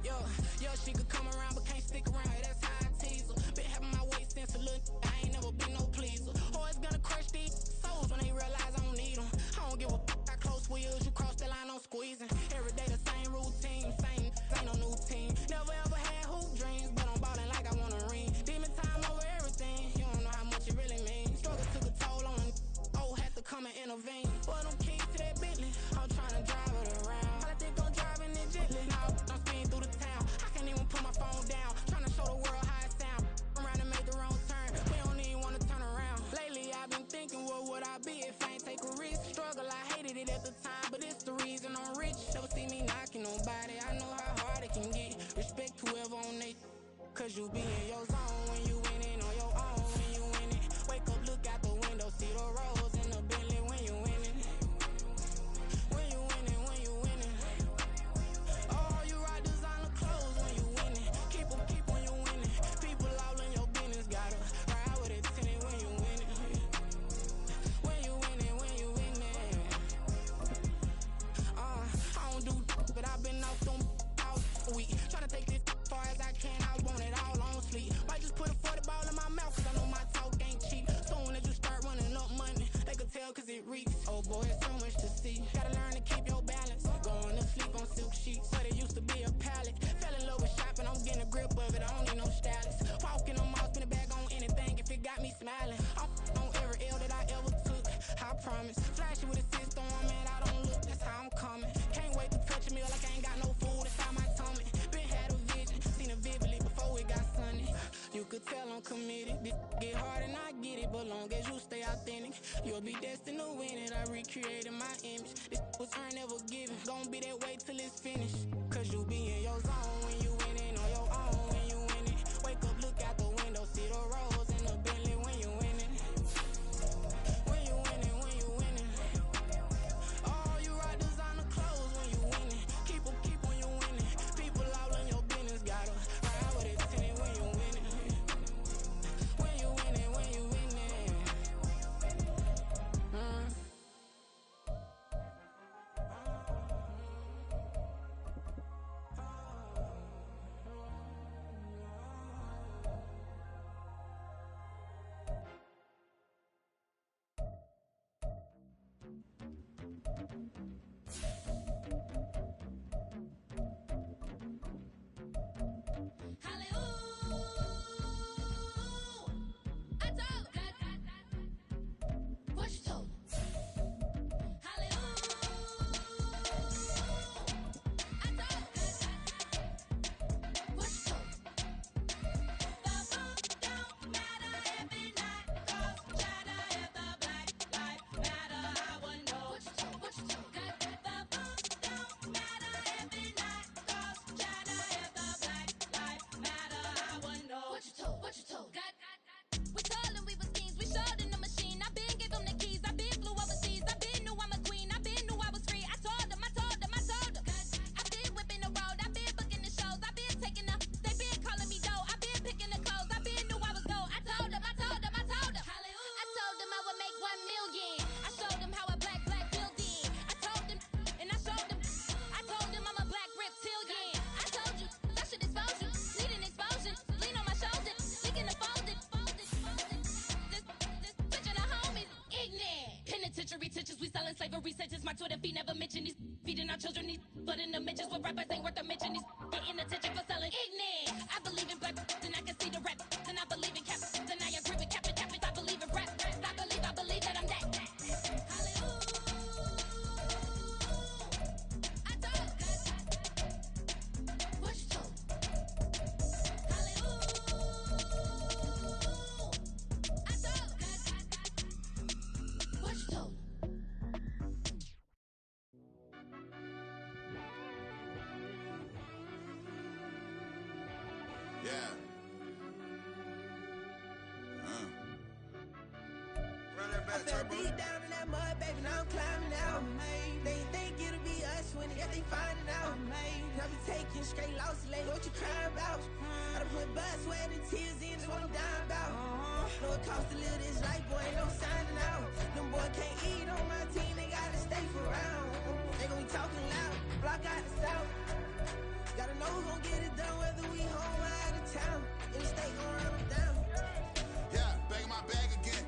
Yo, she could come around but can't stick around. That's how I tease her. Been having my waist since a little. I ain't never been no pleaser. Always gonna crush these souls when they realize I don't need them. I don't give a I close wheels, you cross the line, I'm squeezing. Every day the same routine, same, ain't no new team. Never ever had hoop dreams, but I'm ballin' like I want a ring. Demon time over everything, you don't know how much it really means. Struggle took a toll on had to come and intervene. Boy, them keys to that Bentley, I'm trying to drive it around. I think I'm driving it gently. Now I'm speeding through the town, I can't even put my phone down. Trying to show the world how it sound. Around and make the wrong turn, we don't even wanna turn around. Lately I've been thinking, what would I be if I ain't take a risk? Struggle, I hated it at the time, but it's the reason I'm rich. Never see me knocking nobody, I know how hard it can get. Respect whoever on they, cause you be in your zone when you winning on your own when you winning. Wake up, look out the window, see the rose in the Bentley when you winning. When you winning, when you winning. Oh, you right designer clothes when you winning. Keep when you winning. People all in your business, gotta ride with it tinted when you winning. When you winning, when you winning. I don't do but I've been out them all week. Tryna take this far as I can, I want it all on sleep. Might just put a foot committed. This get hard and I get it, but long as you stay authentic, you'll be destined to win it. I recreated my image. This was earned, never given. Gonna be that way till it's finished. Cause you be in your zone when you winning, on your own when you winning. Wake up, look out the window, see the rose in the Bentley when you winning. When you winning, when you winning. Oh, you rock designer clothes when you winning. Keep when you winning. People all in your business, gotta ride with it tinted when you winning. When you winning, when you winning. Slavery sentence, my Twitter feed never mentioned these feeding our children, these blood in the mentions. What rappers ain't worth a mention, these getting attention for selling ignorant. I believe in black, and I can see the rap, and I believe in cap, and I agree with cap, I believe in rap, I believe that I'm that. I fell deep down in that mud, baby, now I'm climbing out. They think it'll be us when they finding out. I be taking straight losses lately, what you crying about? I done put blood, sweat, and tears in, just what I'm dying about. Know it costs to live this life, boy, ain't no signing out. Them boy can't eat on my team, they gotta stay for round. They gon' be talking loud, block out the south. Gotta know who gon' get it done, whether we home or out of town. In the state gon' run them down. Yeah, back in my bag again.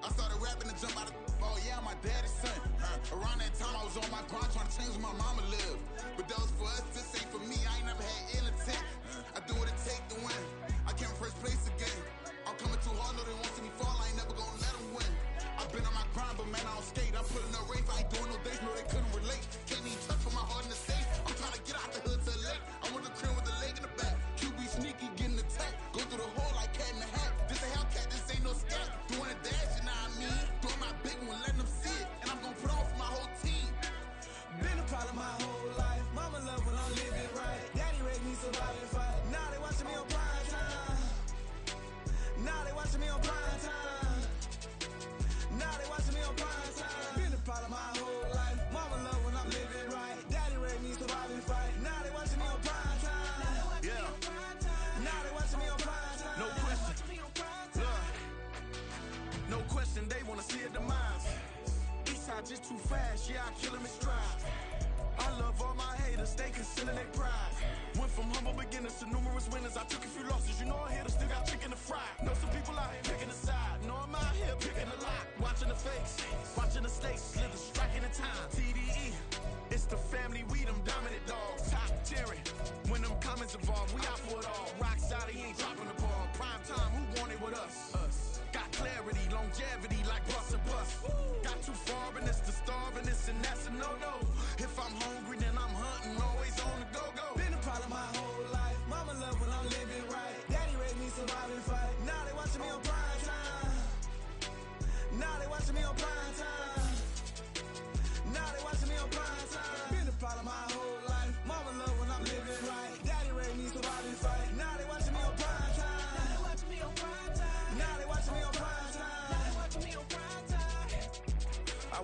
I started rapping to jump out of oh yeah, I'm my daddy's son. Around that time I was on my grind trying to change where my mama lived. But that was for us, this ain't for me. I ain't never had ill intent. I do what it take to win. I came in first place again. I'm coming too hard, know they won't see me fall. I ain't never gonna let them win. I've been on my grind, but man, I don't skate. I'm putting up race, I ain't doing no days, no they couldn't relate. Can't even touch for my heart in the safe. I'm trying to get out the hood to the lake. I want the crib with the leg in the back. QB sneaky, getting attacked. Go through the hole like cat in the hat. This a Hellcat, this ain't no scat. Doing a dash, you know what I mean? Doing my big one, letting them see it. And I'm gonna put on for my whole team. Been a problem my whole life. Mama love when I'm living right. Daddy raised me survive and fight. Now they watching me on prime time. Now they watching me on prime time. Now they watching me on prime time. Been a problem my whole life. Mama love when I'm living right. Daddy raised me survive and fight. Now they watching me on prime time. Yeah. Now they watching me on prime time. No question. Look. No question, they wanna see a demise. Eastside just too fast, yeah, I kill him in stride. I love all my haters, they concealing their pride. Went from humble beginners to numerous winners. I took a few losses, you know I hit, still got chicken to fry. Know some people out here picking a side, know I'm out here picking a lot. Watching the face, watching the stakes, slither, striking the time. TDE, it's the family, we them dominant dogs. Top tiering, when them comments involved, we out for it all. Rock side, he ain't dropping the ball. Prime time, who want it with us? Got clarity, longevity, like bus and bus. Got too far and it's the starving, this and that's a no-no. If I'm hungry, then I'm hunting, always on the go-go. Been a problem my whole life. Mama love when I'm living right. Daddy raised me survive and fight. Now they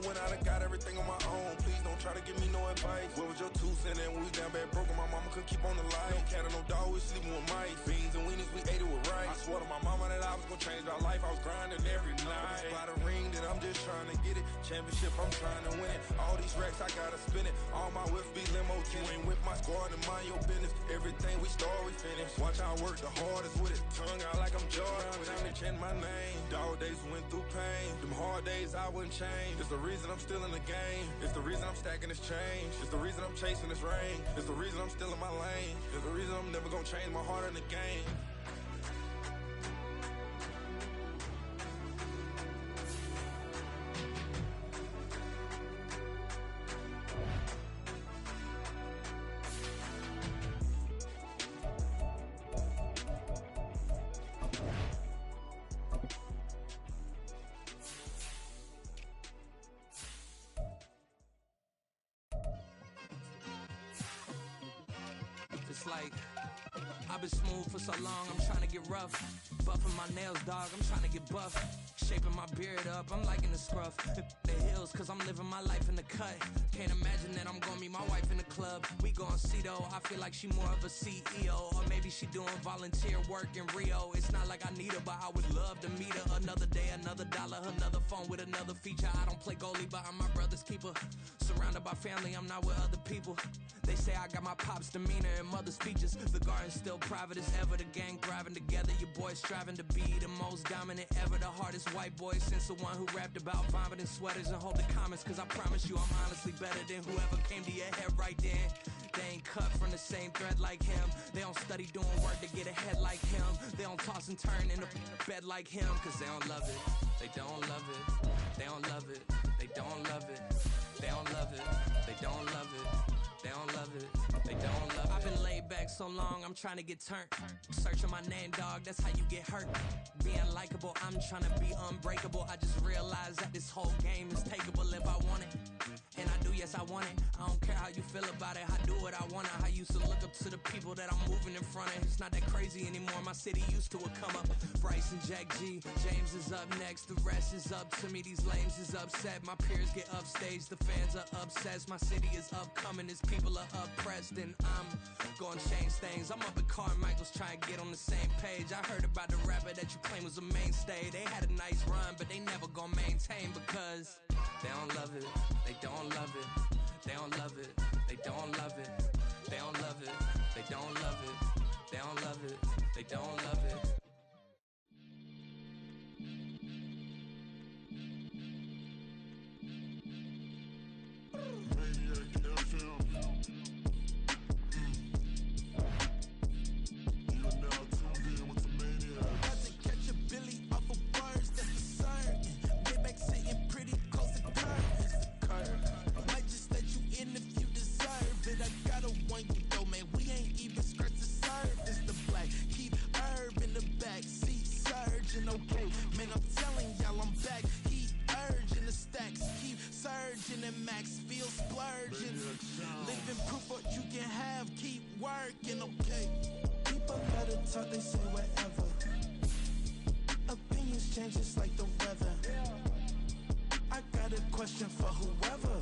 went out and got everything on my own. Please don't try to give me no advice. What was your 2 cents? And we was down bad broke, and my mama could keep on the light. No cat and no dog, we sleeping with mice. Beans and weenies, we ate it with rice. I swore to my mama that I was gonna change our life. I was grinding every night. By the ring, then I'm just trying to get it. Championship, I'm trying to win it. All these racks, I gotta spin it. All my whips be limo. You ain't with my squad and mind your business. Everything we start, we finish. Watch I work the hardest with it. Tongue out like I'm Jordan. Time to change my name. Dog days went through pain. Them hard days I wouldn't change. It's the reason I'm still in the game. It's the reason I'm stacking this change. It's the reason I'm chasing this rain. It's the reason I'm still in my lane. It's the reason I'm never gonna change my heart in the game. It's like, I've been smooth for so long, I'm trying to get rough. Buffing my nails, dog, I'm trying to get buff. Shaping my beard up, I'm liking the scruff. The hills, cause I'm living my life in the cut. Can't imagine that I'm gonna meet my wife in the club. We gon' see though, I feel like she more of a CEO. Or maybe she doing volunteer work in Rio. It's not like I need her, but I would love to meet her. Another day, another dollar, another phone with another feature. I don't play goalie, but I'm my brother's keeper. Surrounded by family, I'm not with other people. They say I got my pop's demeanor and mother's features. The garden's still private as ever. The gang thriving together. Your boys striving to be the most dominant ever. The hardest white boy since the one who rapped about vomiting sweaters and hold the comments. Cause I promise you I'm honestly better than whoever came to your head right then. They ain't cut from the same thread like him. They don't study doing work to get ahead like him. They don't toss and turn in the bed like him. Cause they don't love it. They don't love it. They don't love it. They don't love it. They don't love it. They don't love it. They don't love it. They don't love it. I've been laid back so long, I'm trying to get turned. Searching my name, dog, that's how you get hurt. Being likable, I'm trying to be unbreakable. I just realized that this whole game is takeable if I want it. And I do, yes, I want it. I don't care how you feel about it. I do what I want it. I used to look up to the people that I'm moving in front of. It's not that crazy anymore. My city used to a come up. Bryce and Jack G. James is up next. The rest is up to me. These lames is upset. My peers get upstage. The fans are obsessed. My city is upcoming. These people are oppressed. And I'm gonna change things. I'm up at Carmichael's trying to get on the same page. I heard about the rapper that you claim was a mainstay. They had a nice run, but they never gonna maintain because they don't love it. They don't love it. They don't love it. They don't love it. They don't love it. They don't love it. They don't love it. They don't love it. They say whatever. Opinions change just like the weather. I got a question for whoever.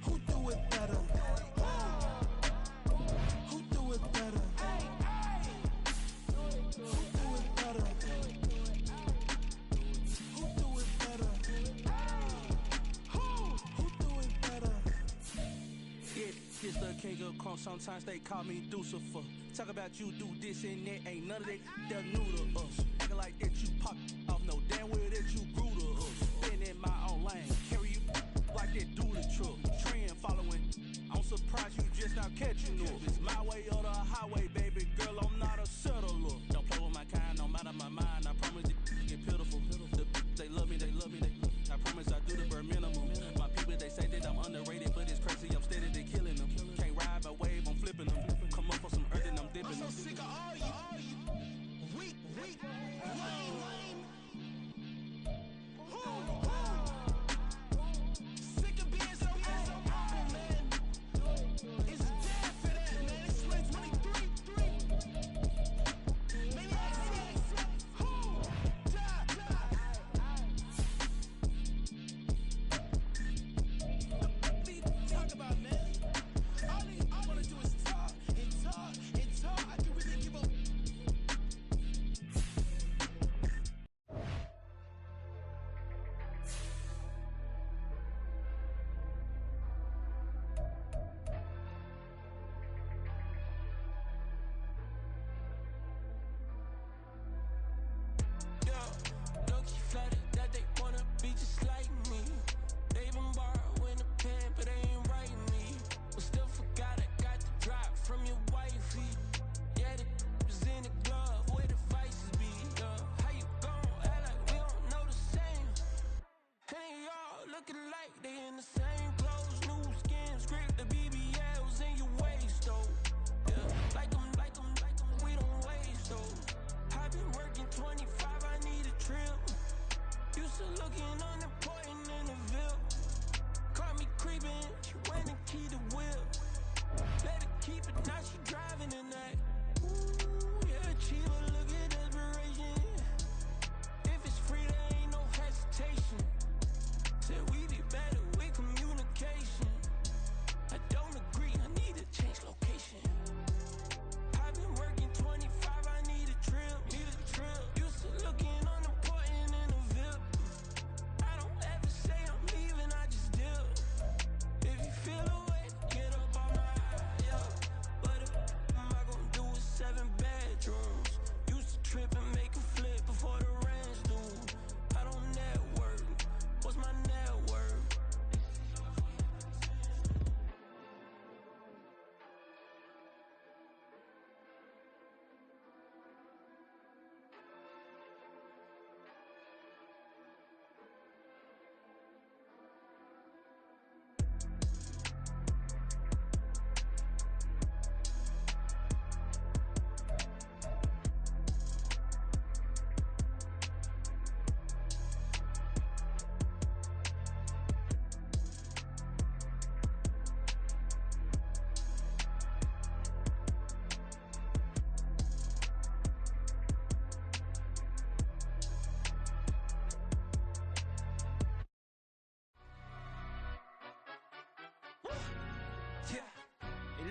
Who do it better? Who do it better? Who do it better? Who do it better? Who do it better? It's the king of crunk, sometimes they call me Lucifer. Talk about you do this and that, ain't none of that they're new to us. Acting like that you pop off, no damn well that you grew to us. Been in my own lane, carry you like that do the truck. Trend following, I'm surprised you just not catching up. It's my way or the highway, baby girl, I'm not a settler. Don't play with my kind, I'm out of my mind, I promise it get pitiful. They love me, I promise I do the bare minimum. My people, they say that I'm underrated, but it's crazy, I'm steady, they killing them. Can't ride my wave, I'm flipping them. Come up for some earth and I'm dipping them. I'm so sick of all you. Weak, lame. Sick of being so humble, man. It's dead for that, man. It's 2023. Maniacs,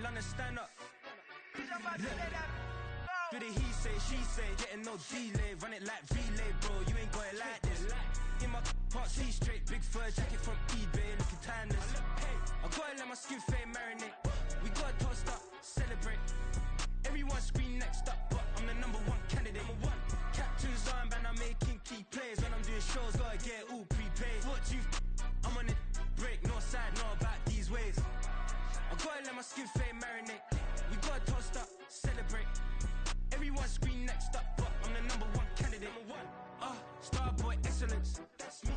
London, stand up. Do the he say, she say, getting no delay. Run it like relay, bro, you ain't got it like this. In my part C straight, big fur jacket from eBay, looking timeless. I gotta let my skin fade marinate. We gotta toast up, celebrate. Everyone scream next up, but I'm the #1 candidate. Captain's armband, I'm making key plays. When I'm doing shows, gotta get all prepaid. What you I'm on it, break, no side, know about these ways. I gotta let my skin fade marinate. We gotta toast up, celebrate. Everyone scream next up, but I'm the #1 candidate. Starboy excellence.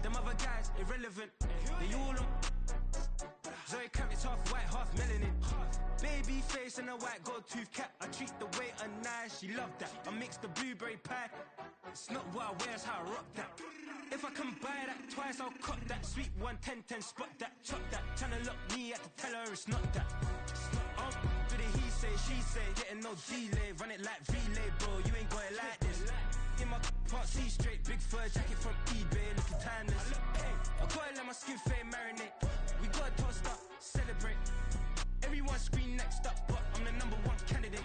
Them other guys irrelevant. They all on. Zoe Kravitz's half white, half melanin. Baby face and a white gold tooth cap. I treat the waiter nice, she love that. I mix the blueberry pie. It's not what I wear, it's how I rock that. If I can buy that twice, I'll cut that. Sweet 110, spot that, chop that. Tryna lock me at the teller, it's not that. Do the he say, she say, getting no delay. Run it like relay, bro, you ain't got it like this. In my part C straight, big fur jacket from eBay, looking timeless. I gotta let my skin fade marinate. We gotta toast up, celebrate. Everyone scream next up, but I'm the #1 candidate.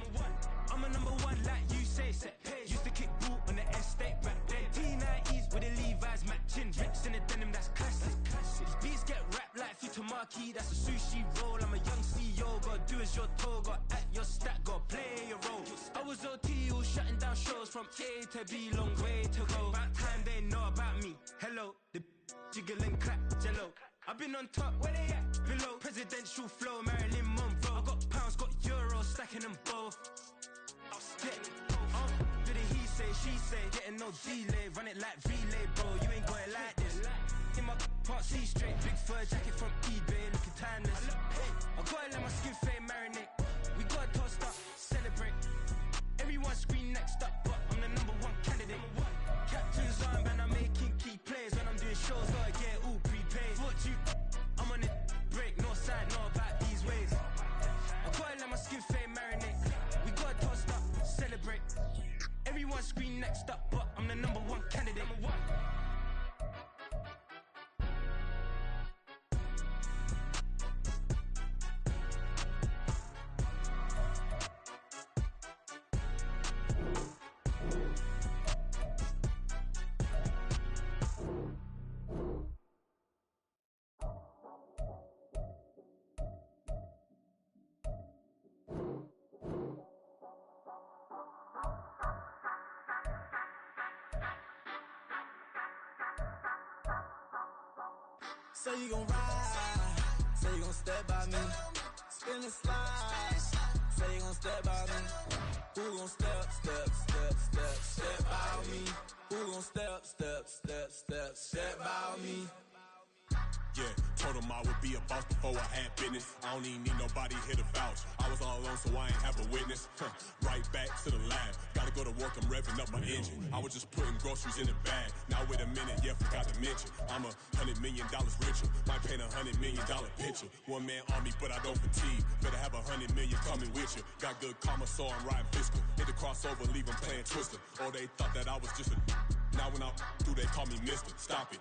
I'm a #1 like you say, set pace. Used to kick ball on the estate back then. T90s with the Levi's matching. Rips in the denim, that's classic. These beats get wrapped like Futamaki, that's a sushi roll. I'm a young CEO, gotta do as you're told. Gotta act your stat, gotta play your role. I was OT, all shutting down shows from A to B, long way to go. About time they know about me. Hello, the jiggle and clap, jello. I've been on top, where they at? Below, presidential flow, Marilyn Monroe. I got pounds, got euros, stacking them both. I'll stick. Do the he say, she say, getting no delay. Run it like relay, bro, you ain't got it like this. In my part C straight, big fur jacket from eBay, looking timeless. I gotta let my skin fade marinate. We gotta toast up, celebrate. Everyone scream next up, but I'm the #1 candidate. Captain's armband, I'm making key plays. When I'm doing shows, gotta get all prepaid. What you I'm on it, break, no side, know about these ways. I gotta let my skin fade marinate. We gotta toast up, celebrate. Everyone scream next up, but I'm the #1 candidate. Say you gon' ride, say you gon' step by me, spin and slide, say you gon' step by me. Who gon' step by me? Who gon' step by me? Yeah, told him I would be a boss before I had business. I don't even need nobody here to vouch. I was all alone, so I ain't have a witness. Right back to the lab. Gotta go to work, I'm revving up my engine. I was just putting groceries in the bag. Now wait a minute, yeah, forgot to mention. I'm $100 million richer. Might paint $100 million picture. One man army, but I don't fatigue. Better have 100 million coming with you. Got good karma, so I'm riding fiscal. Hit the crossover, leave them playing Twister. Oh, they thought that I was just a... Now when I do, they call me Mister. Stop it.